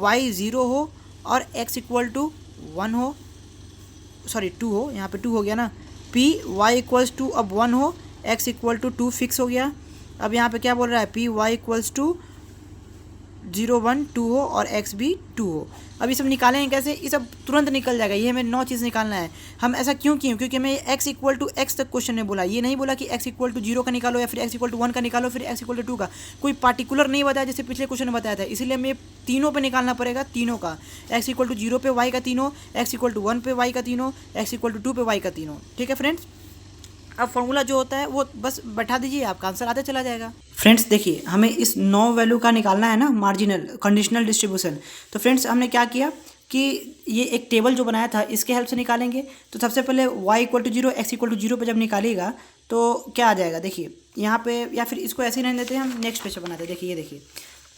y 0 हो और x इक्वल टू 1 हो, सॉरी 2 हो, यहाँ पे 2 हो गया ना, p y इक्वल्स टू अब 1 हो, x इक्वल टू 2 फिक्स हो गया। अब यहाँ पे क्या बोल रहा है, p y इक्वल्स टू 0 1 2 हो और x भी 2 हो। अब ये सब निकालेंगे कैसे, ये सब तुरंत निकल जाएगा। ये हमें 9 चीज़ निकालना है। हम ऐसा क्यों किए, क्योंकि हमें x इक्वल टू x तक क्वेश्चन ने बोला, ये नहीं बोला कि x इक्वल टू 0 का निकालो या फिर x इक्वल टू 1 का निकालो फिर x इक्वल टू 2 का, कोई पार्टिकुलर नहीं बताया जैसे पिछले क्वेश्चन में बताया था। इसीलिए हमें तीनों पे निकालना पड़ेगा, तीनों का, x इक्वल टू 0 पे y का तीनों, x इक्वल टू 1 पे y का तीनों, x इक्वल टू 2 पे y का तीनों। ठीक है फ्रेंड्स, अब फॉर्मूला जो होता है वो बस बैठा दीजिए, आपका आंसर आते चला जाएगा। फ्रेंड्स देखिए हमें इस 9 वैल्यू का निकालना है ना मार्जिनल कंडीशनल डिस्ट्रीब्यूशन। तो फ्रेंड्स हमने क्या किया कि ये एक टेबल जो बनाया था इसके हेल्प से निकालेंगे। तो सबसे पहले y equal to 0 x equal to 0 पर जब निकालिएगा तो क्या आ जाएगा, देखिए यहाँ पे, या फिर इसको ऐसे ही रहने देते हैं, हम नेक्स्ट पेज पर बनाते हैं। देखिए ये देखिए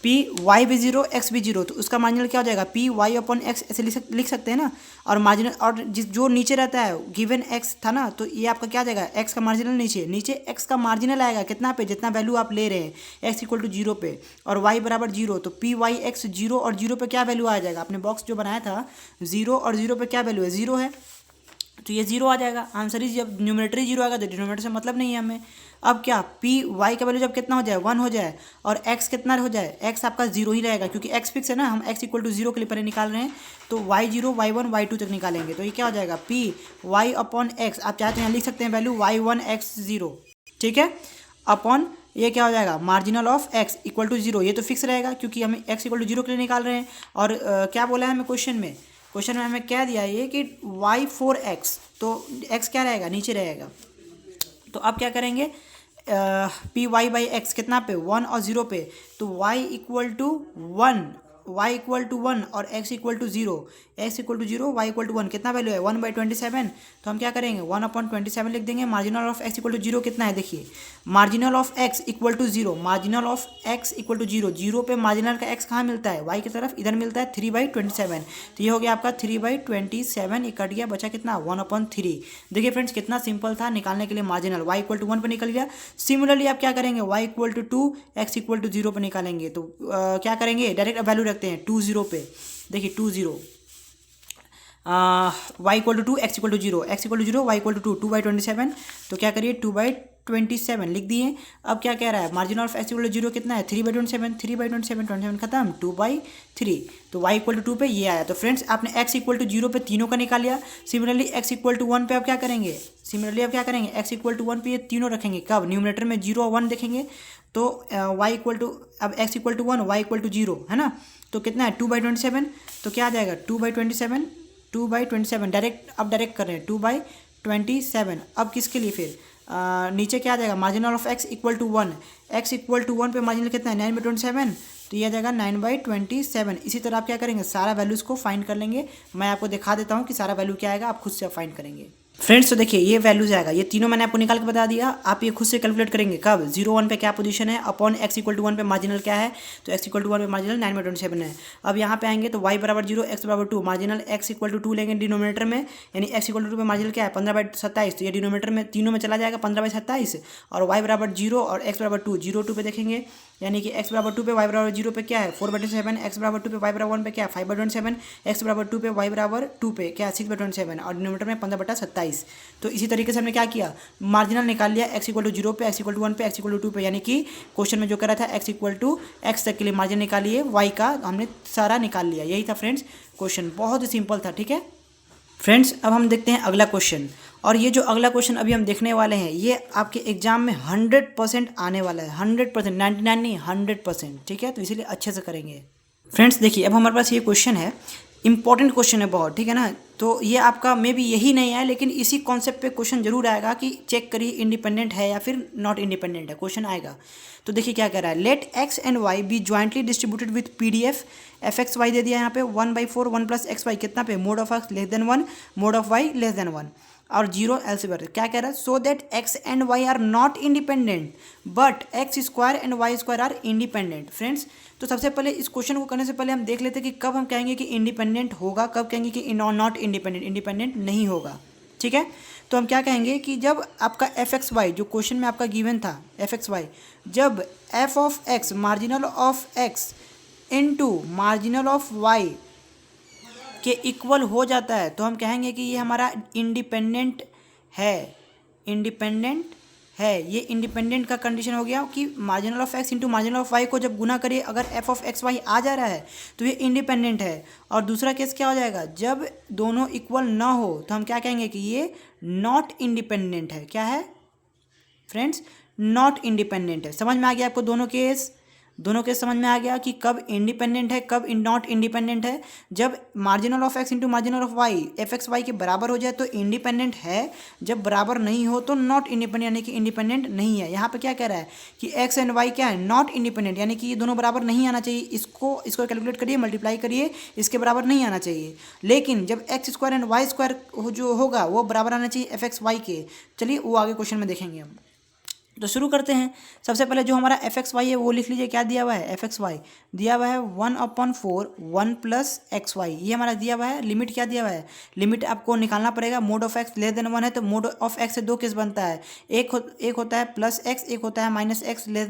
p y भी 0 x भी 0, तो उसका मार्जिनल क्या हो जाएगा p y अपॉन x, ऐसे लिख सकते हैं ना। और मार्जिनल, और जो नीचे रहता है गिवन x था ना, तो ये आपका क्या आ जाएगा, x का मार्जिनल नीचे x का मार्जिनल आएगा कितना पे, जितना वैल्यू आप ले रहे हैं x इक्वल टू 0 पे, और y बराबर 0, तो p y x 0 और 0 पे क्या वैल्यू आ जाएगा, आपने बॉक्स जो बनाया था 0 और 0 पे क्या वैल्यू है, 0 है, तो ये 0 आ जाएगा। आंसर ही, जब न्यूमरेटर 0 आएगा तो डिनोमिनेटर से मतलब नहीं है हमें। अब क्या p y का वैल्यू जब कितना हो जाए 1 हो जाए और x कितना हो जाए, x आपका 0 ही रहेगा क्योंकि x फिक्स है ना, हम x इक्वल टू 0 के लिए पहले निकाल रहे हैं, तो y 0 y 1 y 2 तक निकालेंगे। तो ये क्या हो जाएगा p y अपॉन x, आप चाहे तो यहाँ लिख सकते हैं वैल्यू y 1 x 0, ठीक है, अपॉन ये क्या हो जाएगा, marginal of x equal to zero, ये तो फिक्स रहेगा क्योंकि हम एक्स इक्वल टू जीरो के लिए निकाल रहे हैं। और क्या बोला है हमें क्वेश्चन में हमें क्या दिया है ये कि वाई फोर एक्स, तो एक्स क्या रहेगा, नीचे रहेगा। तो अब क्या करेंगे, पी वाई बाई एक्स कितना पे, 1 और 0 पे, तो वाई इक्वल टू 1 और x equal to zero, y equal to 1, कितना वैल्यू है 1/27। तो हम क्या करेंगे 1/27 लिख देंगे। Marginal of x equal to zero कितना है, देखिए marginal of x equal to zero, zero पे मार्जिनल का एक्स कहाँ मिलता है, वाई की तरफ, इधर मिलता है 3/27। तो ये हो गया आपका 3/27, ये कट गया, बचा कितना 1/3। देखिए फ्रेंड्स कितना सिंपल था निकालने के लिए मार्जिनल, वाई इक्वल टू 1 पर निकल गया। सिमिलरली आप क्या करेंगे, y equal to 2, x equal to 0 पर निकालेंगे। तो क्या करेंगे, डायरेक्ट वैल्यू रखते हैं 2 0 पे, देखिए 2 0, y equal to 2, x equal to 0, y equal to 2/27। तो क्या करिए 2/27 लिख दिए। अब क्या कह रहा है, margin of x equal to 0 कितना है 3/27 खत्म, 2/3। तो वाई इक्वल टू 2 पे ये आया। तो फ्रेंड्स आपने एक्स इक्वल टू 0 पे तीनों का निकाल लिया। सिमिलरली एक्स इक्वल टू 1 पे आप क्या करेंगे, एक्स इक्वल टू 1 पे ये तीनों रखेंगे, कब, न्यूमरेटर में 0 और 1 देखेंगे। तो वाई इक्वल टू, अब x equal to 1, y equal to 0 है ना, तो कितना है 2/27। तो क्या आ जाएगा 2/27 डायरेक्ट कर रहे हैं 2/27। अब किसके लिए फिर नीचे क्या आ जाएगा, marginal of x equal to 1, x equal to 1 पे मार्जिनल कितना है 9/27, तो ये आ जाएगा 9/27। इसी तरह आप क्या करेंगे, सारा वैल्यूज़ को फाइंड कर लेंगे। मैं आपको दिखा देता हूँ कि सारा वैल्यू क्या आएगा, आप खुद से फाइंड करेंगे। फ्रेंड्स तो देखिए ये वैल्यूज आएगा, ये तीनों मैंने आपको निकाल के बता दिया, आप ये खुद से कैलकुलेट करेंगे कब, 0 1 पे क्या पोजीशन है, अपॉन एक्स इक्वल टू 1 पे मार्जिनल क्या है, तो एक्स इक्वल टू 1 पे मार्जिनल 9/27 है। अब यहाँ पे आएंगे तो y बराबर 0, एक्स बराबर 2, मार्जिनल एक्स इक्वल टू 2 लेंगे डिनोमिनेटर में, यानी एक्स इक्वल टू 2 पे मार्जिनल क्या है 15/27, तो ये डिनोमिनेटर में तीनों में चला जाएगा 15/27। और y बराबर 0 और x बराबर 2, 0 2 पे देखेंगे, यानी कि x बराबर 2 पे y बराबर 0 पे क्या है 4/27, x बराबर 2 पे y बराबर 1 पे क्या है 5/27, x बराबर 2 पे y बराबर 2 पे क्या है 6/27, और डिनोमिनेटर में 15/27। तो इसी तरीके से हमने क्या किया, मार्जिनल निकाल लिया x इक्वल टू 0 पे, x इक्वल टू 1 पे, x इक्वल टू 2 पे, यानी कि क्वेश्चन में जो करा था x इक्वल टू x तक के लिए मार्जिन निकालिए, y का हमने सारा निकाल लिया। यही था फ्रेंड्स क्वेश्चन, बहुत ही सिंपल था। ठीक है फ्रेंड्स, अब हम देखते हैं अगला क्वेश्चन। और ये जो अगला क्वेश्चन अभी हम देखने वाले हैं ये आपके एग्जाम में 100% आने वाला है, 100%, 99 नहीं 100%। ठीक है, तो इसीलिए अच्छे से करेंगे। फ्रेंड्स देखिए अब हमारे पास ये क्वेश्चन है, इंपॉर्टेंट क्वेश्चन है बहुत, ठीक है ना। तो ये आपका मे बी यही नहीं है, लेकिन इसी कॉन्सेप्ट पे क्वेश्चन जरूर आएगा कि चेक करिए इंडिपेंडेंट है या फिर नॉट इंडिपेंडेंट है, क्वेश्चन आएगा। तो देखिए क्या कह रहा है, let x and y be jointly distributed with PDF, fx y दे दिया यहाँ पे 1/4, 1 + xy कितना पे, mod of x less than 1, mod of y less than 1, और 0 एल्सेवियर। क्या कह रहा है, so that x and y are not independent but x² and y² are independent. Friends तो सबसे पहले इस क्वेश्चन को करने से पहले हम देख लेते हैं कि कब हम कहेंगे कि इंडिपेंडेंट होगा, कब कहेंगे कि नॉट इंडिपेंडेंट नहीं होगा। ठीक है, तो हम क्या कहेंगे कि जब आपका fxy जो क्वेश्चन में आपका गिवन था fxy, जब f of x marginal of x into marginal of y के इक्वल हो जाता है तो हम कहेंगे कि ये हमारा इंडिपेंडेंट है। ये इंडिपेंडेंट का कंडीशन हो गया कि marginal of x into marginal of y को जब गुना करिए अगर एफ ऑफ एक्स वाई आ जा रहा है तो ये इंडिपेंडेंट है। और दूसरा केस क्या हो जाएगा, जब दोनों इक्वल ना हो तो हम क्या कहेंगे कि ये नॉट इंडिपेंडेंट है। क्या है फ्रेंड्स, नॉट इंडिपेंडेंट है। समझ में आ गया आपको दोनों केस समझ में आ गया कि कब इंडिपेंडेंट है कब नॉट इंडिपेंडेंट है। जब marginal of x into marginal of y f x y के बराबर हो जाए तो इंडिपेंडेंट है, जब बराबर नहीं हो तो नॉट इंडिपेंडेंट यानी कि इंडिपेंडेंट नहीं है। यहाँ पे क्या कह रहा है कि एक्स एंड वाई क्या है, नॉट इंडिपेंडेंट, यानी कि ये दोनों बराबर नहीं आना चाहिए। इसको कैलकुलेट करिए, मल्टीप्लाई करिए, इसके बराबर नहीं आना चाहिए। लेकिन जब x² एंड y² जो होगा वो बराबर आना चाहिए एफ एक्स वाई के। चलिए वो आगे क्वेश्चन में देखेंगे हम। तो शुरू करते हैं। सबसे पहले जो हमारा एफ एक्स वाई है वो लिख लीजिए। क्या दिया हुआ है, एफ एक्स वाई दिया हुआ है 1/4 1 + xy, ये हमारा दिया हुआ है। लिमिट क्या दिया हुआ है, लिमिट आपको निकालना पड़ेगा। Mode of x less than 1 है तो मोड ऑफ एक्स से दो केस बनता है, एक होता है +x, एक होता है -x लेस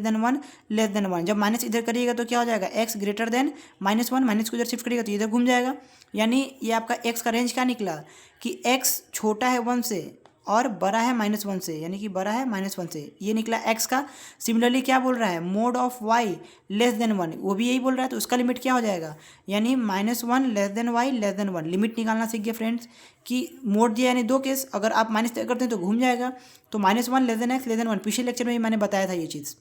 देन 1। जब माइनस इधर करिएगा तो क्या हो जाएगा, x ग्रेटर देन -1, माइनस को इधर शिफ्ट करिएगा तो इधर घूम जाएगा। यानी ये आपका x का रेंज क्या निकला कि x छोटा है 1 से और बड़ा है -1 से, यानी कि बड़ा है -1 से, ये निकला x का। सिमिलरली क्या बोल रहा है, mode of y less than 1, वो भी यही बोल रहा है तो उसका लिमिट क्या हो जाएगा, यानी -1 less than y less than 1। Limit निकालना सीख गए फ्रेंड्स कि मोड दिया यानी दो केस, अगर आप माइनस करते हैं तो घूम जाएगा। तो -1 less than x less than 1, पिछले लेक्चर में भी मैंने बताया था ये चीज़।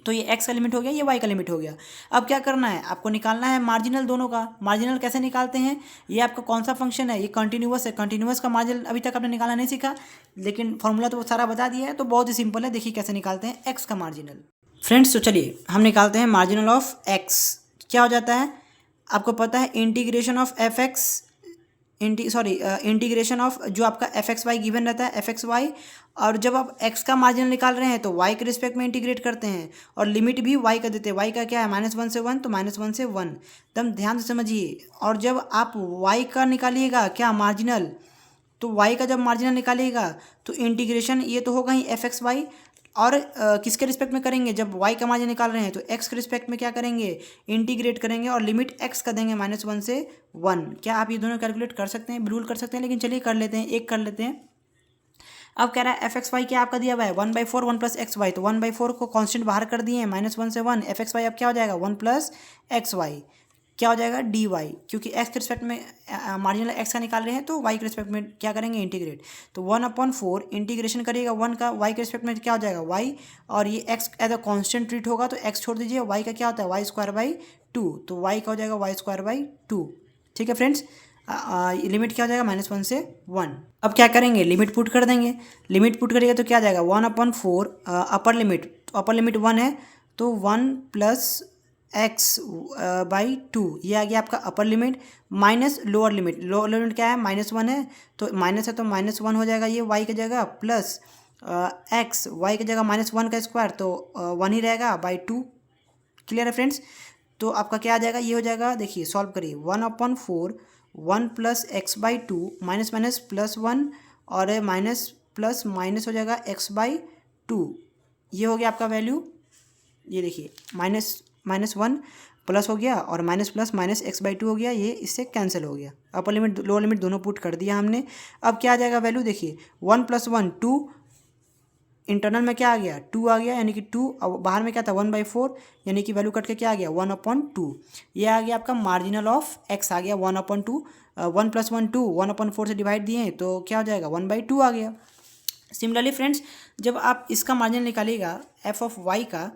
तो ये x का लिमिट हो गया, ये y का लिमिट हो गया। अब क्या करना है, आपको निकालना है मार्जिनल दोनों का। मार्जिनल कैसे निकालते हैं, ये आपका कौन सा फंक्शन है, ये कंटिन्यूअस है। कंटिन्यूअस का मार्जिनल अभी तक आपने निकालना नहीं सीखा, लेकिन फॉर्मूला तो सारा बता दिया है, तो बहुत ही सिंपल है। देखिए कैसे निकालते हैं x का मार्जिनल फ्रेंड्स। तो चलिए हम निकालते हैं मार्जिनल ऑफ x। क्या हो जाता है, आपको पता है integration of F x integration of जो आपका एफ एक्स वाई गिवन रहता है, एफ एक्स वाई, और जब आप x का मार्जिनल निकाल रहे हैं तो y के रिस्पेक्ट में इंटीग्रेट करते हैं, और लिमिट भी y का देते हैं। y का क्या है, -1 से 1, तो -1 से 1, एकदम ध्यान से समझिए। और जब आप y का निकालिएगा क्या मार्जिनल, तो y का जब मार्जिनल निकालिएगा तो इंटीग्रेशन ये तो होगा ही एफ एक्स वाई, और किसके रिस्पेक्ट में करेंगे, जब y का मार्जिन निकाल रहे हैं तो x के रिस्पेक्ट में क्या करेंगे, इंटीग्रेट करेंगे, और लिमिट x का देंगे -1 से 1। क्या आप ये दोनों कैलकुलेट कर सकते हैं, बिल्कुल कर सकते हैं, लेकिन चलिए कर लेते हैं, एक कर लेते हैं। अब कह रहा है एफ एक्स वाई क्या आपका दिया हुआ है 1/4 1 + x y, तो 1/4 को कांस्टेंट बाहर कर दिए हैं, -1 से 1, एफ एक्स वाई अब क्या हो जाएगा 1 + x y, क्या हो जाएगा dy, क्योंकि x के रिस्पेक्ट में मार्जिनल x का निकाल रहे हैं तो y के रिस्पेक्ट में क्या करेंगे इंटीग्रेट, तो 1/4 इंटीग्रेशन करिएगा 1 का y के रिस्पेक्ट में क्या हो जाएगा y, और ये x as a constant treat होगा तो x छोड़ दीजिए, y का क्या होता है y²/2, तो y का हो जाएगा y²/2। ठीक है फ्रेंड्स, लिमिट क्या हो जाएगा -1 से 1। अब क्या करेंगे, लिमिट पुट कर देंगे। लिमिट पुट करिएगा तो क्या आ जाएगा 1/4 अपर लिमिट, तो अपर लिमिट 1 है तो 1 + x/2, ये आ गया आपका अपर limit, minus lower limit. Lower limit क्या है -1 है, तो माइनस है तो -1 हो जाएगा ये y की जगह, प्लस x y की जगह -1 का स्क्वायर, तो 1 ही रहेगा /2। क्लियर है फ्रेंड्स, तो आपका क्या आ जाएगा, ये हो जाएगा, देखिए सॉल्व करिए 1/4 1 + x/2 माइनस माइनस प्लस 1, और माइनस प्लस माइनस हो जाएगा x/2, ये हो गया आपका वैल्यू। ये देखिए -1 प्लस हो गया, और माइनस प्लस माइनस x/2 हो गया, ये इससे कैंसिल हो गया। अपर लिमिट लोअर लिमिट दोनों पुट कर दिया हमने। अब क्या आ जाएगा वैल्यू, देखिए 1 + 1 2, इंटरनल में क्या आ गया 2 आ गया, यानी कि 2, अब बाहर में क्या था 1/4, यानी कि वैल्यू कट के क्या आ गया 1/2। ये आ गया आपका मार्जिनल ऑफ x आ गया 1/2। 1 + 1 2, 1/4 से डिवाइड दिए तो क्या हो जाएगा 1/2 आ गया। सिमिलरली फ्रेंड्स, जब आप इसका मार्जिनल निकालिएगा एफ ऑफ y का,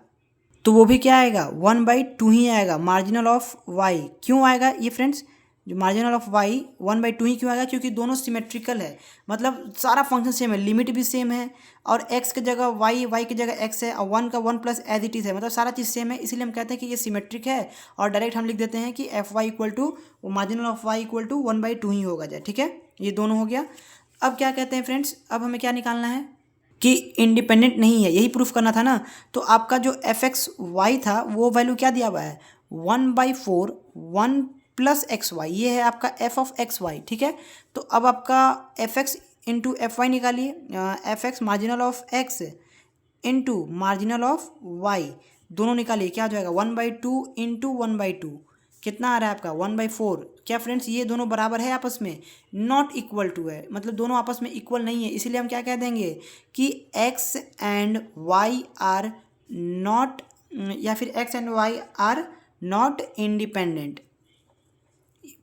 तो वो भी क्या आएगा 1/2 ही आएगा, मार्जिनल ऑफ y। क्यों आएगा ये फ्रेंड्स, जो मार्जिनल ऑफ y 1/2 ही क्यों आएगा, क्योंकि दोनों सिमेट्रिकल है, मतलब सारा फंक्शन सेम है, लिमिट भी सेम है, और x की जगह y की जगह x है, और 1 का 1 प्लस एज इट इज़ है, मतलब सारा चीज़ सेम है, इसीलिए हम कहते हैं कि ये सिमेट्रिक है, और डायरेक्ट हम लिख देते हैं कि f y equal to marginal of y equal to 1/2 ही होगा जाए। ठीक है, ये दोनों हो गया। अब क्या कहते हैं फ्रेंड्स, अब हमें क्या निकालना है कि इंडिपेंडेंट नहीं है, यही प्रूफ करना था ना। तो आपका जो एफ एक्स वाई था वो वैल्यू क्या दिया हुआ है 1/4 1 + xy, ये है आपका एफ ऑफ एक्स वाई। ठीक है, तो अब आपका F X into F Y निकालिए, F X marginal of x into marginal of Y, दोनों निकालिए, क्या हो जाएगा 1/2 इंटू 1/2, कितना आ रहा है आपका 1/4। क्या फ्रेंड्स, ये दोनों बराबर है आपस में, नॉट इक्वल टू है, मतलब दोनों आपस में इक्वल नहीं है, इसीलिए हम क्या कह देंगे कि x and y are not, या फिर x and y are not independent.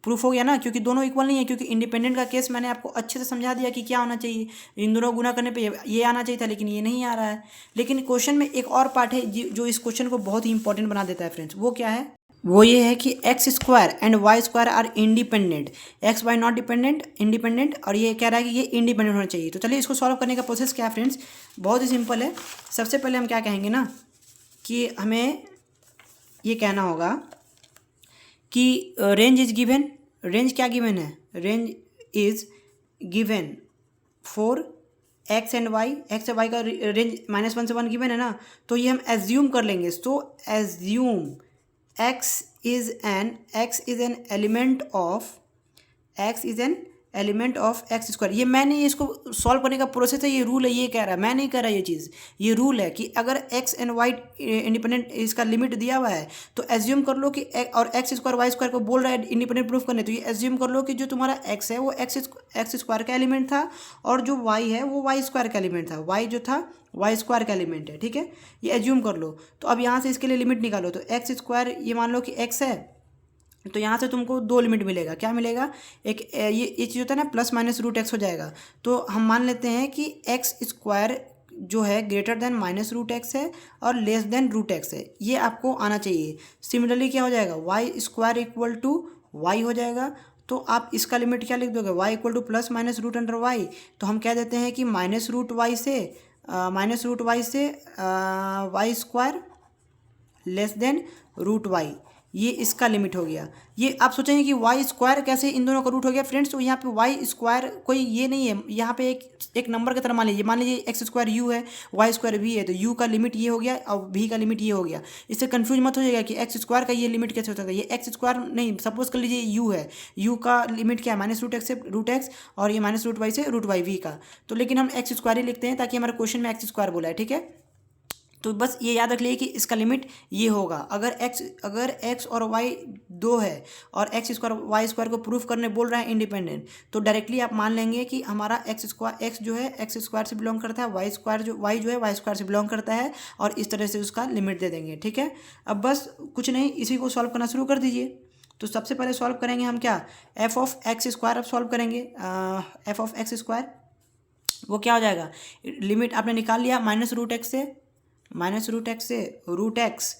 Proof हो गया ना, क्योंकि दोनों इक्वल नहीं है, क्योंकि इंडिपेंडेंट का केस मैंने आपको अच्छे से समझा दिया कि क्या होना चाहिए, इन दोनों गुना करने पे ये आना चाहिए था, लेकिन ये नहीं आ रहा है। लेकिन क्वेश्चन में एक और पार्ट है जो इस क्वेश्चन को बहुत ही इंपॉर्टेंट बना देता है फ्रेंड्स, वो क्या है, वो ये है कि x² and y² are independent, x y not independent, और ये कह रहा है कि ये इंडिपेंडेंट होना चाहिए। तो चलिए इसको सॉल्व करने का प्रोसेस क्या है फ्रेंड्स, बहुत ही सिंपल है। सबसे पहले हम क्या कहेंगे ना कि हमें ये कहना होगा कि रेंज इज गिवन, रेंज क्या गिवन है, range is given for x and y, x and y का रेंज -1 से 1 गिवन है ना, तो ये हम एज्यूम कर लेंगे। तो assume x is an element of x²। ये मैंने इसको सॉल्व करने का प्रोसेस है, ये रूल है, ये कह रहा है, मैं नहीं कह रहा ये चीज़, ये रूल है कि अगर x एंड y इंडिपेंडेंट इसका लिमिट दिया हुआ है तो एज्यूम कर लो कि और x² y² को बोल रहा है इंडिपेंडेंट प्रूफ करने, तो ये एज्यूम कर लो कि जो तुम्हारा x है वो x² का एलिमेंट था, और जो y है वो y² का एलिमेंट था, y जो था y² का एलिमेंट है। ठीक है, ये एज्यूम कर लो। तो अब यहाँ से इसके लिए लिमिट निकालो, तो x², ये मान लो कि x है, तो यहाँ से तुमको 2 लिमिट मिलेगा। क्या मिलेगा, एक ये चीज़ होता है ना +- √x हो जाएगा, तो हम मान लेते हैं कि x² जो है greater than minus root x है और लेस देन रूट एक्स है, ये आपको आना चाहिए। सिमिलरली क्या हो जाएगा, y square equal to y हो जाएगा। तो आप इसका लिमिट क्या लिख दोगे, y equal to plus minus root under y. तो हम कह देते हैं कि माइनस रूट वाई से y square less than root y, ये इसका लिमिट हो गया। ये आप सोचेंगे कि वाई स्क्वायर कैसे इन दोनों का रूट हो गया फ्रेंड्स, तो यहाँ पे वाई स्क्वायर कोई ये नहीं है, यहाँ पे एक नंबर की तरह मान लीजिए एक्स स्क्वायर यू है, वाई स्क्वायर वी है, तो यू का लिमिट ये हो गया और वी का लिमिट ये हो गया। इससे कंफ्यूज मत हो जाएगा कि एक्स स्क्वायर का ये लिमिट कैसे हो सकता है। ये एक्स स्क्वायर नहीं, सपोज कर लीजिए यू है, यू का लिमिट क्या है, माइनस रूट एक्स से रूट एक्स और ये माइनस रूट वाई से रूट वाई वी का। तो लेकिन हम एक्स स्क्वायर ही लिखते हैं ताकि हमारे क्वेश्चन में एक्स स्क्वायर बोला है, ठीक है। तो बस ये याद रख लीजिए कि इसका लिमिट ये होगा। अगर एक्स और वाई दो है और एक्स स्क्वायर वाई स्क्वायर को प्रूफ करने बोल रहा है इंडिपेंडेंट, तो डायरेक्टली आप मान लेंगे कि हमारा एक्स जो है एक्स स्क्वायर से बिलोंग करता है, वाई जो है वाई स्क्वायर से बिलोंग करता है, और इस तरह से उसका लिमिट दे देंगे, ठीक है। अब बस कुछ नहीं, इसी को सॉल्व करना शुरू कर दीजिए। तो सबसे पहले सॉल्व करेंगे हम क्या, एफ ऑफ एक्स स्क्वायर अब सॉल्व करेंगे। एफ ऑफ एक्स स्क्वायर वो क्या हो जाएगा, लिमिट आपने निकाल लिया माइनस रूट एक्स से root x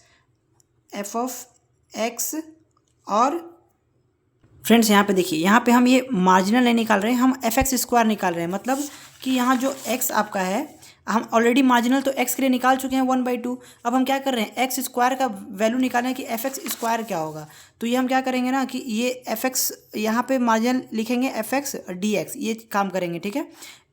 f of x. और फ्रेंड्स यहाँ पे देखिए, यहाँ पे हम ये मार्जिनल नहीं निकाल रहे हैं, हम एफ एक्स स्क्वायर निकाल रहे हैं। मतलब कि यहाँ जो एक्स आपका है, हम ऑलरेडी मार्जिनल तो एक्स के लिए निकाल चुके हैं 1/2। अब हम क्या कर रहे हैं, एक्स स्क्वायर का वैल्यू निकालें हैं कि एफ एक्स स्क्वायर क्या होगा। तो ये हम क्या करेंगे ना कि ये एफ एक्स यहाँ पे मार्जिनल लिखेंगे एफ एक्स डी एक्स, ये काम करेंगे, ठीक है।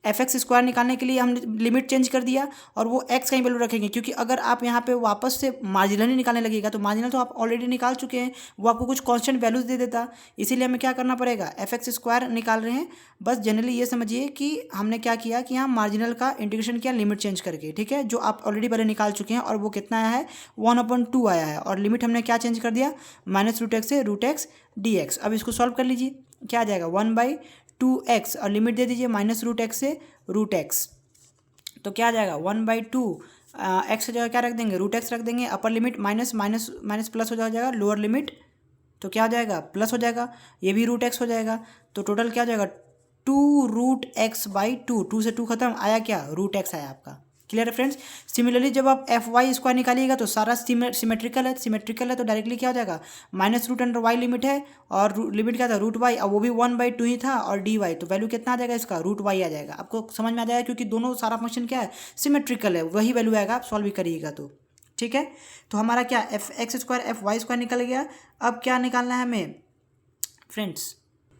एफ एक्स स्क्वायर निकालने के लिए हमने लिमिट चेंज कर दिया और वो एक्स का ही वैल्यू रखेंगे, क्योंकि अगर आप यहाँ पे वापस से मार्जिनल ही निकालने लगेगा तो मार्जिनल तो आप ऑलरेडी निकाल चुके हैं, वो आपको कुछ कांस्टेंट वैल्यूज दे देता। इसीलिए हमें क्या करना पड़ेगा, एफ एक्स स्क्वायर निकाल रहे हैं। बस जनरली ये समझिए कि हमने क्या किया कि यहाँ मार्जिनल का इंटीग्रेशन किया लिमिट चेंज करके, ठीक है, जो आप ऑलरेडी पहले निकाल चुके हैं। और वो कितना आया है, 1/2 आया है, और लिमिट हमने क्या चेंज कर दिया, माइनस रूट एक्स से रूट एक्स डी एक्स। अब इसको सॉल्व कर लीजिए, क्या आ जाएगा 1/2x, और लिमिट दे दीजिए माइनस रूट एक्स से रूट एक्स। तो क्या आ जाएगा 1/2 एक्स की जगह क्या रख देंगे, रूट एक्स रख देंगे। अपर limit minus minus minus plus हो जाएगा, लोअर लिमिट तो क्या हो जाएगा, प्लस हो जाएगा। ये भी रूट एक्स हो जाएगा। तो टोटल क्या हो जाएगा, 2√x/2, 2 से 2 खत्म, आया क्या, रूट एक्स आया आपका। क्लियर है फ्रेंड्स। सिमिलरली जब आप एफ वाई स्क्वायर निकालिएगा तो सारा सिमेट्रिकल है, तो डायरेक्टली क्या हो जाएगा, minus root under y limit है, और लिमिट क्या था, रूट वाई, और वो भी 1/2 ही था, और डी वाई, तो वैल्यू कितना आ जाएगा इसका, रूट वाई आ जाएगा। आपको समझ में आ जाएगा, क्योंकि दोनों सारा फंक्शन क्या है, सिमेट्रिकल है, वही वैल्यू आएगा, आप सॉल्व भी करिएगा तो, ठीक है। तो हमारा क्या, f x square f y square निकल गया। अब क्या निकालना है हमें फ्रेंड्स,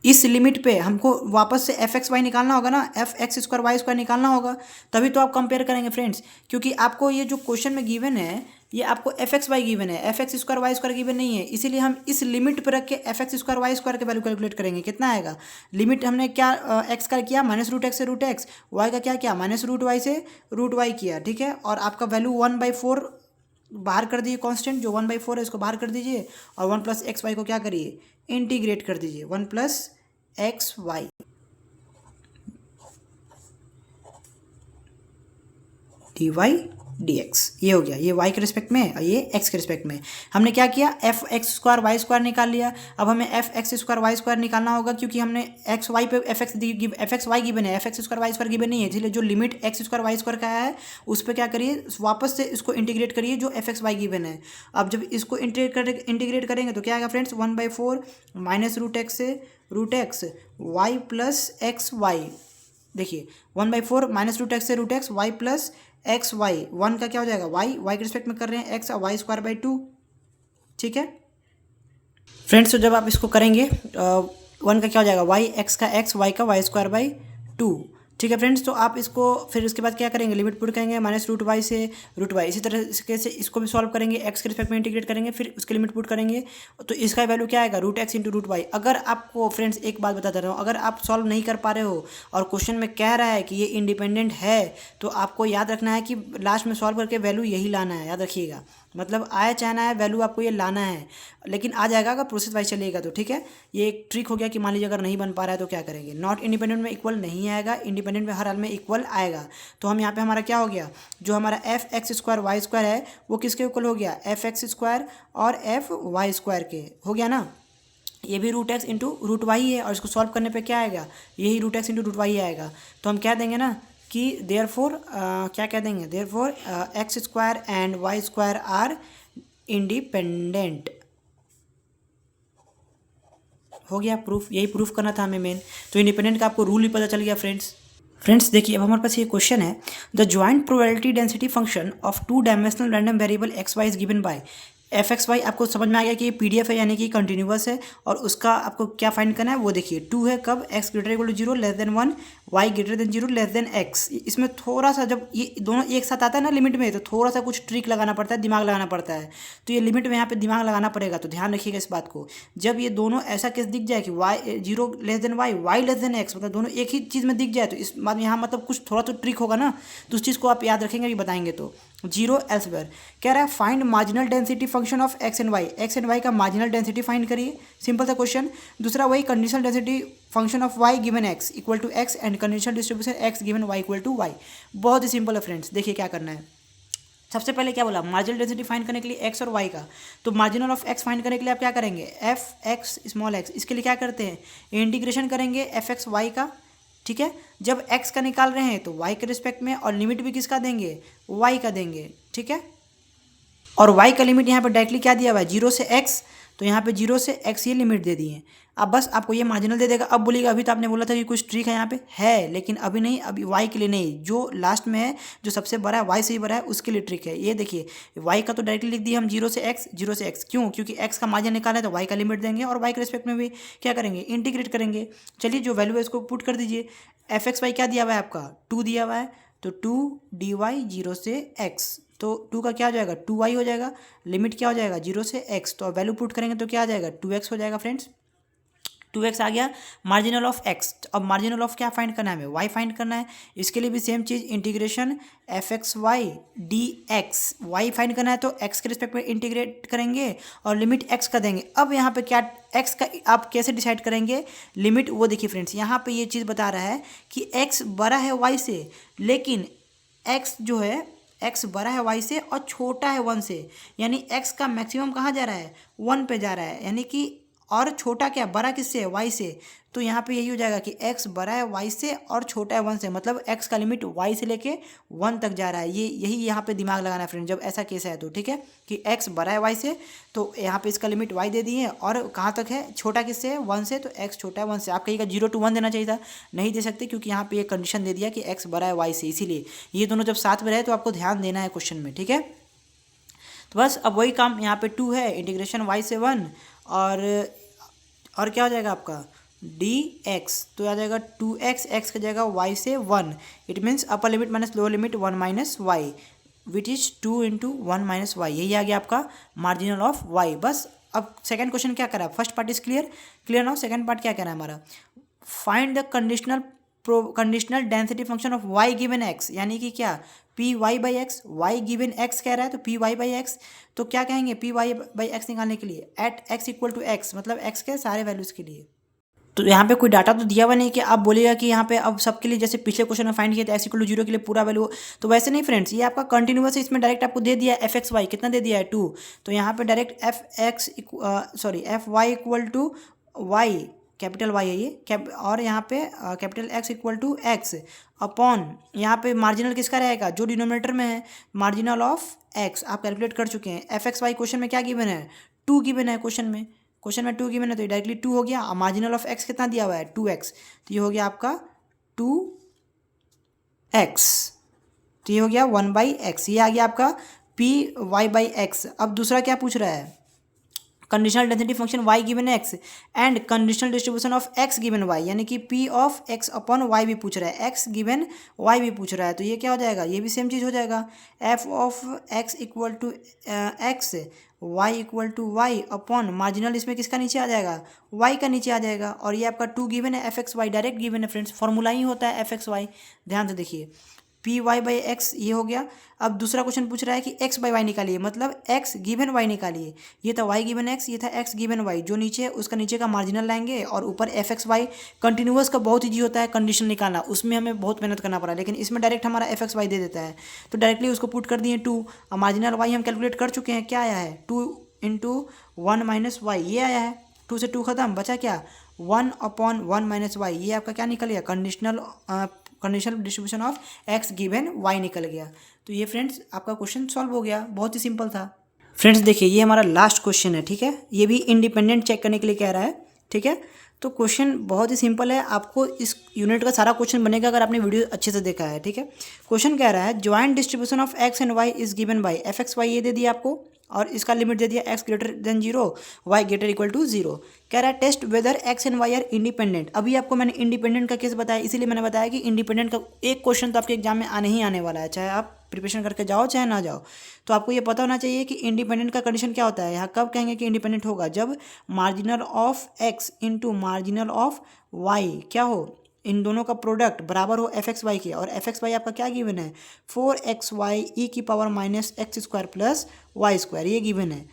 इस लिमिट पे हमको वापस से एफ एक्स वाई निकालना होगा ना, f x square y square निकालना होगा, तभी तो आप कंपेयर करेंगे फ्रेंड्स। क्योंकि आपको ये जो क्वेश्चन में गिवन है, ये आपको एफ एक्स वाई गिवन है, f x square y square given नहीं है। इसीलिए हम इस लिमिट पर रख के f x square y square के वैल्यू कैलकुलेट करेंगे, कितना आएगा। लिमिट हमने क्या एक्स का किया माइनस रूट एक्स से रूट एक्स, वाई का क्या किया माइनस रूट वाई से रूट वाई किया, ठीक है। और आपका वैल्यू 1/4 बाहर कर दीजिए, कांस्टेंट जो 1/4 है इसको बाहर कर दीजिए, और 1 + एक्स वाई को क्या करिए, इंटीग्रेट कर दीजिए, 1 + x Y D y D x, ये हो गया, ये y के रिस्पेक्ट में और ये x के रिस्पेक्ट में। हमने क्या किया, f x square y square निकाल लिया। अब हमें f x square y square निकालना होगा, क्योंकि हमने एक्स वाई पे एफ एक्स वाई गिवन है, f x square y square given नहीं है। इसलिए जो limit x square y square का है उस पर क्या करिए, वापस से इसको इंटीग्रेट करिए जो एफ एक्स वाई गिवन है। अब जब इसको इंटीग्रेट करेंगे तो क्या आएगा फ्रेंड्स, 1/4 माइनस रूट एक्स से root x y plus x y. देखिए 1/4 माइनस रूट एक्स से root x y plus x y, 1 का क्या हो जाएगा, वाई के रिस्पेक्ट में कर रहे हैं एक्स, और y²/2, ठीक है फ्रेंड्स। तो जब आप इसको करेंगे 1 का क्या हो जाएगा, वाई, एक्स का एक्स, वाई का y²/2, ठीक है फ्रेंड्स। तो आप इसको फिर उसके बाद क्या करेंगे, लिमिट पुट करेंगे माइनस रूट वाई से रूट वाई। इसी तरह से इसको भी सॉल्व करेंगे, एक्स के रिस्पेक्ट में इंटीग्रेट करेंगे, फिर उसके लिमिट पुट करेंगे, तो इसका वैल्यू क्या आएगा, root x into root y. अगर आपको फ्रेंड्स एक बात बता दे रहा हूँ, अगर आप सॉल्व नहीं कर पा रहे हो और क्वेश्चन में कह रहा है कि ये इंडिपेंडेंट है, तो आपको याद रखना है कि लास्ट में सॉल्व करके वैल्यू यही लाना है, याद रखिएगा। मतलब आया चाहना है वैल्यू आपको ये लाना है, लेकिन आ जाएगा अगर प्रोसेस वाइज चलेगा तो, ठीक है। ये एक ट्रिक हो गया कि मान लीजिए अगर नहीं बन पा रहा है तो क्या करेंगे, नॉट इंडिपेंडेंट में इक्वल नहीं आएगा, इंडिपेंडेंट में हर हाल में इक्वल आएगा। तो हम यहाँ पे हमारा क्या हो गया, जो हमारा f x square y square है वो किसके इक्वल हो गया, एफ एक्स स्क्वायर और एफ वाई स्क्वायर के हो गया ना। ये भी root x into root y है, और इसको सॉल्व करने पे क्या आएगा, यही root x into root y आएगा। तो हम क्या देंगे ना, कि देयरफॉर क्या कह देंगे, therefore x square and y square are independent. हो गया प्रूफ, यही प्रूफ करना था हमें मेन। तो इंडिपेंडेंट का आपको रूल भी पता चल गया फ्रेंड्स देखिए अब हमारे पास ये क्वेश्चन है, the joint probability density function of two dimensional random variable x y is given by f x y. आपको समझ में आ गया कि ये पीडीएफ है यानी कि कंटिन्यूअस है, और उसका आपको क्या फाइंड करना है वो देखिए। टू है कब, x greater equal to 0 less than 1, y greater than 0 less than x. इसमें थोड़ा सा जब ये दोनों एक साथ आता है ना लिमिट में, तो थोड़ा सा कुछ ट्रिक लगाना पड़ता है, दिमाग लगाना पड़ता है। तो ये लिमिट में यहाँ पे दिमाग लगाना पड़ेगा, तो ध्यान रखिएगा इस बात को। जब ये दोनों ऐसा केस दिख जाए कि y 0 less than y, y less than x, मतलब दोनों एक ही चीज़ में दिख जाए, तो इस बात यहाँ मतलब कुछ थोड़ा तो ट्रिक होगा ना, तो उस चीज़ को आप याद रखेंगे, अभी बताएंगे। तो 0 एल्सवेयर कह रहा है find marginal density function of x and y का मार्जिनल डेंसिटी फाइंड करिए, सिंपल सा क्वेश्चन। दूसरा वही conditional density function of y given x equal to x and conditional distribution x given y equal to y. बहुत ही सिंपल है फ्रेंड्स, देखिए क्या करना है। सबसे पहले क्या बोला, मार्जिनल डेंसिटी फाइंड करने के लिए एक्स और वाई का, तो मार्जिनल ऑफ एक्स फाइंड करने के लिए आप क्या करेंगे, एफ एक्स स्मॉल एक्स, इसके लिए क्या करते हैं, इंटीग्रेशन करेंगे एफ एक्स वाई का, ठीक है। जब x का निकाल रहे हैं तो y के रिस्पेक्ट में, और लिमिट भी किसका देंगे, y का देंगे, ठीक है। और y का लिमिट यहाँ पे डायरेक्टली क्या दिया हुआ है, 0 से x, तो यहाँ पे 0 से x ये लिमिट दे दी है। अब बस आपको ये मार्जिनल दे देगा। अब बोलिएगा अभी तो आपने बोला था कि कुछ ट्रिक है यहाँ पे, है लेकिन अभी नहीं, अभी y के लिए नहीं, जो लास्ट में है जो सबसे बड़ा है y से ही बड़ा है उसके लिए ट्रिक है। ये देखिए y का तो डायरेक्टली लिख दिया हम 0 से x, 0 से x, क्यों, क्योंकि x का मार्जिन निकाला है तो y का लिमिट देंगे, और y के रिस्पेक्ट में भी क्या करेंगे, इंटीग्रेट करेंगे। चलिए जो वैल्यू है इसको पुट कर दीजिए। एफ एक्स वाई क्या दिया हुआ है आपका, 2 दिया हुआ है, तो 2 dy 0 से x, तो 2 का क्या हो जाएगा, 2y हो जाएगा, लिमिट क्या हो जाएगा 0 से x, तो वैल्यू पुट करेंगे तो क्या आ जाएगा, 2x हो जाएगा फ्रेंड्स। 2x आ गया मार्जिनल ऑफ x। अब मार्जिनल ऑफ क्या फाइंड करना है हमें, y फाइंड करना है। इसके लिए भी सेम चीज़, integration F x Y D X, Y find करना है तो x के रिस्पेक्ट में इंटीग्रेट करेंगे और लिमिट x का देंगे। अब यहाँ पे क्या x का आप कैसे डिसाइड करेंगे लिमिट, वो देखिए फ्रेंड्स, यहाँ पे ये चीज़ बता रहा है कि x बड़ा है y से, लेकिन x जो है x बड़ा है y से और छोटा है 1 से, यानी x का मैक्सिमम कहाँ जा रहा है, 1 पे जा रहा है, यानी कि और छोटा क्या, बड़ा किससे, y से। तो यहाँ पे यही हो जाएगा कि x बड़ा है y से और छोटा है 1 से, मतलब x का लिमिट y से लेके 1 तक जा रहा है। ये यही यहाँ पे दिमाग लगाना है फ्रेंड, जब ऐसा केस है तो, ठीक है, कि x बड़ा है y से, तो यहाँ पे इसका लिमिट y दे दिए है, और कहाँ तक है, छोटा किससे है, 1 से, तो x छोटा है 1 से। आप कहिएगा 0 to 1 देना चाहिए था, नहीं दे सकते, क्योंकि यहाँ पे ये कंडीशन दे दिया कि x बड़ा है y से, इसीलिए ये दोनों जब साथ में रहे तो आपको ध्यान देना है क्वेश्चन में, ठीक है। तो बस अब वही काम, यहाँ पे 2 है, इंटीग्रेशन y से 1, और क्या हो जाएगा आपका dx, तो आ जाएगा 2x, x का जाएगा y से 1, it means upper limit minus lower limit 1 minus y, which is 2 into 1 minus y, यही आ गया आपका मार्जिनल ऑफ y। बस अब सेकंड क्वेश्चन क्या करा, first part is clear now, second part क्या करा है हमारा, find the conditional density function of y given x, यानी कि क्या, p y by x, y given x कह रहा है तो पी वाई बाई एक्स, तो क्या कहेंगे पी वाई बाई एक्स निकालने के लिए, at x equal to x, मतलब एक्स के सारे वैल्यूज़ के लिए। तो यहाँ पे कोई डाटा तो दिया हुआ नहीं कि आप बोलिएगा कि यहाँ पे अब सबके लिए, जैसे पिछले क्वेश्चन में फाइंड किया था एक्स इक्वल टू 0 के लिए पूरा वैल्यू, तो वैसे नहीं फ्रेंड्स, ये आपका कंटिन्यूअस है, इसमें डायरेक्ट आपको दे दिया है एफ एक्स वाई, कितना दे दिया है 2, तो यहाँ पे direct f y equal to y, capital y है ये और यहाँ पे capital x equal to x upon, यहाँ पे मार्जिनल किसका रहेगा, जो डिनोमिनेटर में है, मार्जिनल ऑफ एक्स आप कैलकुलेट कर चुके हैं। एफ एक्स वाई क्वेश्चन में क्या गिवन है, 2 गिवन है, क्वेश्चन में 2 गिवन है, तो डायरेक्टली 2 हो गया। मार्जिनल ऑफ एक्स कितना दिया हुआ है 2x, तो ये हो गया आपका 2x, तो ये हो गया 1/x, ये आ गया आपका पी वाई बाई एक्स। अब दूसरा क्या पूछ रहा है, conditional density function y given x and conditional distribution of x given y, यानी कि p of x upon y भी पूछ रहा है, x गिवन y भी पूछ रहा है, तो ये क्या हो जाएगा, ये भी सेम चीज़ हो जाएगा, f of x equal to x, y equal to y upon marginal, इसमें किसका नीचे आ जाएगा, y का नीचे आ जाएगा, और ये आपका 2 गिवन है, f x y direct given है फ्रेंड्स, फॉर्मूला ही होता है एफ एक्स वाई, ध्यान से देखिए, पी वाई बाई एक्स ये हो गया। अब दूसरा क्वेश्चन पूछ रहा है कि एक्स बाई वाई निकालिए, मतलब एक्स गिवन वाई निकालिए, ये था वाई गिवन एक्स, ये था एक्स गिवन वाई, जो नीचे है उसका नीचे का मार्जिनल लाएंगे और ऊपर एफ एक्स वाई। कंटिन्यूअस का बहुत ईजी होता है कंडीशन निकालना, उसमें हमें बहुत मेहनत करना पड़ा, लेकिन इसमें डायरेक्ट हमारा एफ एक्स वाई दे देता है, तो डायरेक्टली उसको पुट कर दिए 2, और मार्जिनल वाई हम कैलकुलेट कर चुके हैं, क्या आया है 2 इंटू 1 माइनस वाई, ये आया है, 2 से 2 खत्म, बचा क्या 1 अपॉन 1 माइनस वाई, ये आपका क्या निकल गया, conditional conditional distribution of x given y निकल गया। तो ये फ्रेंड्स आपका क्वेश्चन सॉल्व हो गया, बहुत ही सिंपल था। फ्रेंड्स देखिए ये हमारा लास्ट क्वेश्चन है, ठीक है, ये भी इंडिपेंडेंट चेक करने के लिए कह रहा है, ठीक है। तो क्वेश्चन बहुत ही सिंपल है, आपको इस यूनिट का सारा क्वेश्चन बनेगा अगर आपने वीडियो अच्छे से देखा है, ठीक है। क्वेश्चन कह रहा है joint distribution of x and y is given by f x y, ये दे दिया आपको, और इसका लिमिट दे दिया x greater than 0 y greater equal to 0। कह रहा है test whether x and y are independent. अभी आपको मैंने इंडिपेंडेंट का केस बताया, इसीलिए मैंने बताया कि इंडिपेंडेंट का एक क्वेश्चन तो आपके एग्जाम में आने ही आने वाला है, चाहे आप प्रिपरेशन करके जाओ चाहे ना जाओ। तो आपको ये पता होना चाहिए कि इंडिपेंडेंट का कंडीशन क्या होता है। यहाँ कब कहेंगे कि इंडिपेंडेंट होगा, जब marginal of x into marginal of y क्या हो, इन दोनों का प्रोडक्ट बराबर हो एफ एक्स वाई के, और एफ एक्स वाई आपका क्या गिवन है 4xy ई की power minus x square plus Y square, ये गिवन है,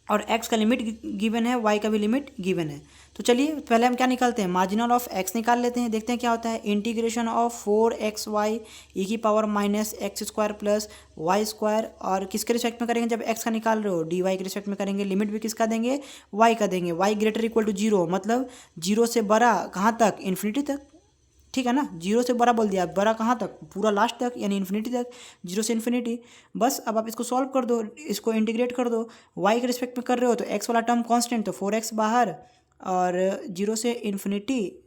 और x का लिमिट गिवन है, y का भी लिमिट गिवन है। तो चलिए पहले हम क्या निकालते हैं, मार्जिनल ऑफ x निकाल लेते हैं, देखते हैं क्या होता है। इंटीग्रेशन ऑफ 4xy ई की power minus x square plus Y square, और किसके रिस्पेक्ट में करेंगे, जब x का निकाल रहे हो dy के रिस्पेक्ट में करेंगे, लिमिट भी किसका देंगे, y का देंगे, y ग्रेटर इक्वल टू 0, मतलब 0 से बड़ा कहाँ तक, इन्फिनिटी तक, ठीक है ना। 0 से बड़ा बोल दिया, बड़ा कहाँ तक, पूरा लास्ट तक यानी इन्फिनिटी तक, 0 से इन्फिनिटी। बस अब आप इसको सॉल्व कर दो, इसको इंटीग्रेट कर दो, y के रिस्पेक्ट में कर रहे हो तो x वाला टर्म कांस्टेंट, तो 4x बाहर, और 0 से इन्फिनिटी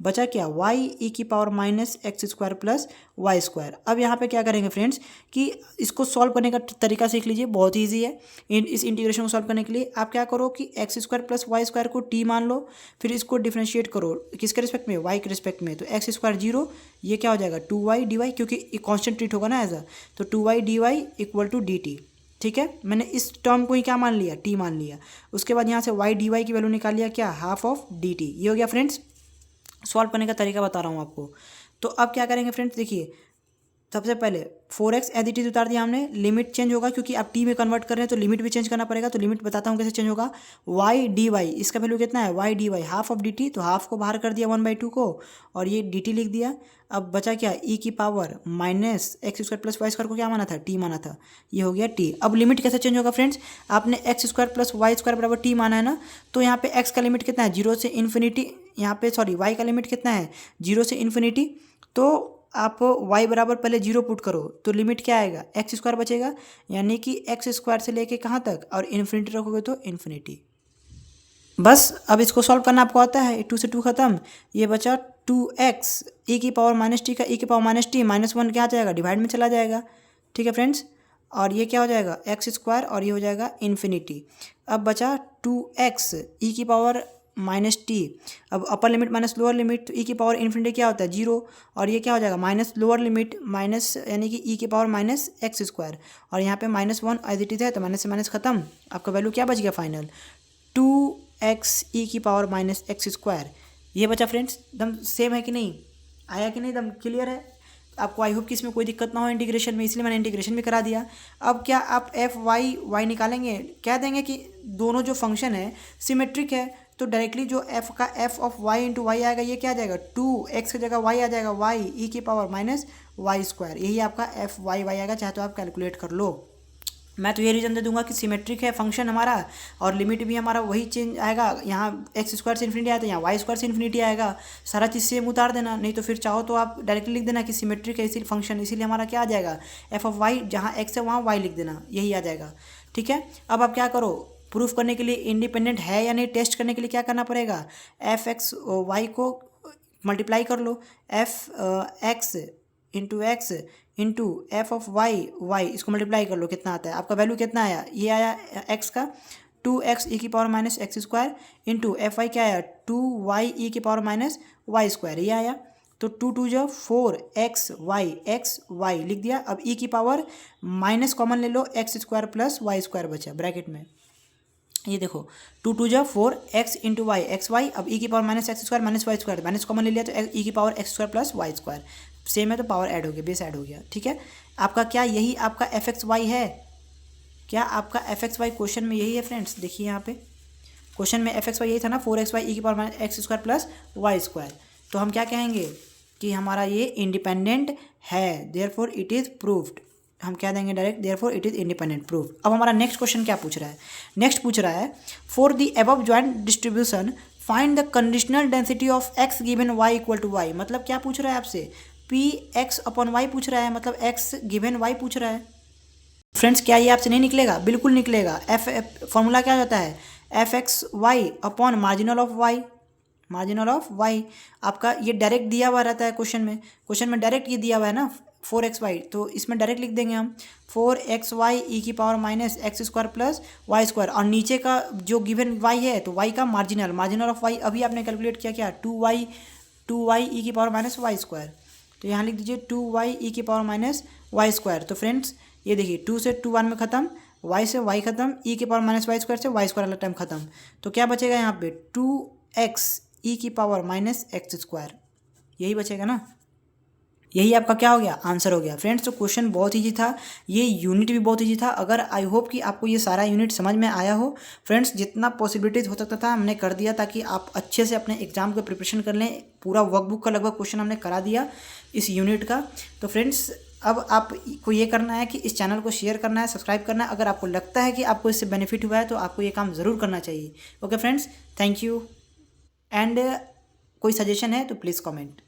बचा क्या, y ई की power minus x square plus Y square. अब यहाँ पे क्या करेंगे फ्रेंड्स कि इसको सॉल्व करने का तरीका सीख लीजिए, बहुत ईजी है। इस इंटीग्रेशन को सॉल्व करने के लिए आप क्या करो कि x square plus Y square को t मान लो, फिर इसको डिफ्रेंशिएट करो किसके रिस्पेक्ट में, y के रिस्पेक्ट में। तो एक्स स्क्वायर 0, ये क्या हो जाएगा 2y dy, क्योंकि कॉन्स्टेंट ट्रीट होगा ना एज अ, तो 2y dy equal to dt, ठीक है। मैंने इस टर्म को ही क्या मान लिया, t मान लिया। उसके बाद यहाँ से y dy की वैल्यू निकाल लिया, क्या, हाफ ऑफ dt। ये हो गया फ्रेंड्स, सॉल्व करने का तरीका बता रहा हूँ आपको। तो अब क्या करेंगे फ्रेंड्स, देखिए सबसे पहले 4x एज इट इज उतार दिया हमने, लिमिट चेंज होगा क्योंकि आप t में कन्वर्ट कर रहे हैं तो लिमिट भी चेंज करना पड़ेगा। तो लिमिट बताता हूँ कैसे चेंज होगा, y dy, इसका वैल्यू कितना है y dy half of dt, तो हाफ को बाहर कर दिया 1/2 को, और ये dt लिख दिया। अब बचा क्या, e की power minus x square plus Y square को क्या माना था, t माना था, ये हो गया t। अब लिमिट कैसे चेंज होगा फ्रेंड्स, आपने x square plus Y square बराबर t माना है ना, तो यहाँ पे x का लिमिट कितना है 0 से इन्फिनिटी, यहाँ पे सॉरी y का लिमिट कितना है 0 से इन्फिनिटी, तो आप y बराबर पहले 0 पुट करो तो लिमिट क्या आएगा, एक्स स्क्वायर बचेगा, यानी कि एक्स स्क्वायर से लेके कहाँ तक, और इन्फिनिटी रखोगे तो इन्फिनिटी। बस अब इसको सॉल्व करना आपको आता है, 2 से 2 खत्म, ये बचा 2x ई की पावर माइनस टी का ई की पावर माइनस टी माइनस 1 क्या आ जाएगा, डिवाइड में चला जाएगा, ठीक है फ्रेंड्स। और ये क्या हो जाएगा एक्स स्क्वायर, और ये हो जाएगा इन्फिनिटी। अब बचा 2x ई की पावर माइनस टी, अब अपर लिमिट माइनस लोअर लिमिट, तो ई की पावर इन्फिनिटी क्या होता है 0, और ये क्या हो जाएगा माइनस लोअर लिमिट माइनस, यानी कि ई की पावर माइनस एक्स स्क्वायर, और यहाँ पे -1 एज इट इज है तो माइनस से माइनस खत्म, आपका वैल्यू क्या बच गया फाइनल 2x ई की पावर माइनस एक्स स्क्वायर। ये बचा फ्रेंड्स, एकदम सेम है कि नहीं, आया कि नहीं, एकदम क्लियर है आपको। आई होप कि इसमें कोई दिक्कत ना हो इंटीग्रेशन में, इसलिए मैंने इंटीग्रेशन भी करा दिया। अब क्या आप एफ वाई वाई निकालेंगे, कह देंगे कि दोनों जो फंक्शन है सिमेट्रिक है, तो डायरेक्टली जो f का f of y into y आएगा, ये क्या आ जाएगा 2x की जगह y आ जाएगा y ई की पावर माइनस वाई स्क्वायर, यही आपका एफ वाई वाई आएगा, चाहे तो आप कैलकुलेट कर लो। मैं तो ये रीज़न दे दूंगा कि सिमेट्रिक है फंक्शन हमारा, और लिमिट भी हमारा वही चेंज आएगा, यहाँ एक्स स्क्वायर से इन्फिनिटी आया तो यहाँ वाई स्क्वायर से इन्फिनिटी आएगा, सारा चीज़ सेम उतार देना, नहीं तो फिर चाहो तो आप डायरेक्टली लिख देना कि सिमेट्रिक है इसी फंक्शन, इसीलिए हमारा क्या आ जाएगा एफ ऑफ वाई, जहाँ एक्स है वहाँ वाई लिख देना, यही आ जाएगा, ठीक है। अब आप क्या करो, प्रूफ करने के लिए इंडिपेंडेंट है या नहीं टेस्ट करने के लिए क्या करना पड़ेगा, एफ एक्स वाई को मल्टीप्लाई कर लो, F X into X into F of Y Y, इसको मल्टीप्लाई कर लो, कितना आता है आपका वैल्यू, कितना आया, ये आया एक्स का 2x ई की power minus x square into F y क्या आया 2y ई की पावर माइनस वाई स्क्वायर, ये आया। तो 2 जो 4x y लिख दिया। अब ई की पावर माइनस कॉमन ले लो, X square plus Y square बचा ब्रैकेट में, ये देखो 2 जो 4x into Y x Y, अब ई की power minus x square minus y square, minus common ले लिया तो ई की power x square plus Y square, same है तो पावर ऐड हो गया, बेस ऐड हो गया, ठीक है। आपका क्या यही आपका एफ एक्स वाई है, क्या आपका एफ एक्स वाई क्वेश्चन में यही है फ्रेंड्स, देखिए यहाँ पे क्वेश्चन में एफ एक्स वाई यही था ना 4xy ई की power minus x square plus Y square, तो हम क्या कहेंगे कि हमारा ये इंडिपेंडेंट है, देयरफॉर इट इज़ प्रूव्ड, हम क्या देंगे direct, therefore it is independent proof. अब हमारा नेक्स्ट क्वेश्चन क्या पूछ रहा है, नेक्स्ट पूछ रहा है for the above joint distribution find the conditional density of x given y equal to y, मतलब क्या पूछ रहा है आपसे, पी एक्स अपॉन वाई पूछ रहा है, मतलब एक्स गिवन वाई पूछ रहा है। फ्रेंड्स क्या ये आपसे नहीं निकलेगा, बिल्कुल निकलेगा। एफ फॉर्मूला क्या होता है, f x y upon marginal of y, marginal of y. आपका ये डायरेक्ट दिया हुआ रहता है क्वेश्चन में डायरेक्ट ये दिया हुआ है ना 4xy, तो इसमें डायरेक्ट लिख देंगे हम 4xy ई की power minus x square plus Y square, और नीचे का जो गिवन y है तो y का मार्जिनल ऑफ y अभी आपने कैलकुलेट किया क्या 2y ई की पावर माइनस वाई स्क्वायर, तो यहाँ लिख दीजिए 2y ई की पावर माइनस वाई स्क्वायर। तो फ्रेंड्स ये देखिए 2 से 2 1 में ख़त्म, y से y ख़त्म, ई की पावर माइनस वाई स्क्वायर से वाई स्क्वायर वाला टाइम ख़त्म, तो क्या बचेगा यहाँ पे 2x ई की पावर माइनस एक्स स्क्वायर, यही बचेगा ना, यही आपका क्या हो गया आंसर हो गया। फ्रेंड्स तो क्वेश्चन बहुत ईजी था, ये यूनिट भी बहुत ईजी था। अगर आई होप कि आपको ये सारा यूनिट समझ में आया हो। फ्रेंड्स जितना पॉसिबिलिटीज़ हो सकता था हमने कर दिया, ताकि आप अच्छे से अपने एग्जाम का प्रिपरेशन कर लें। पूरा वर्कबुक का लगभग क्वेश्चन हमने करा दिया इस यूनिट का। तो फ्रेंड्स अब आपको ये करना है कि इस चैनल को शेयर करना है, सब्सक्राइब करना है। अगर आपको लगता है कि आपको इससे बेनिफिट हुआ है तो आपको ये काम ज़रूर करना चाहिए। Okay friends, thank you. And कोई सजेशन है तो प्लीज़ कमेंट।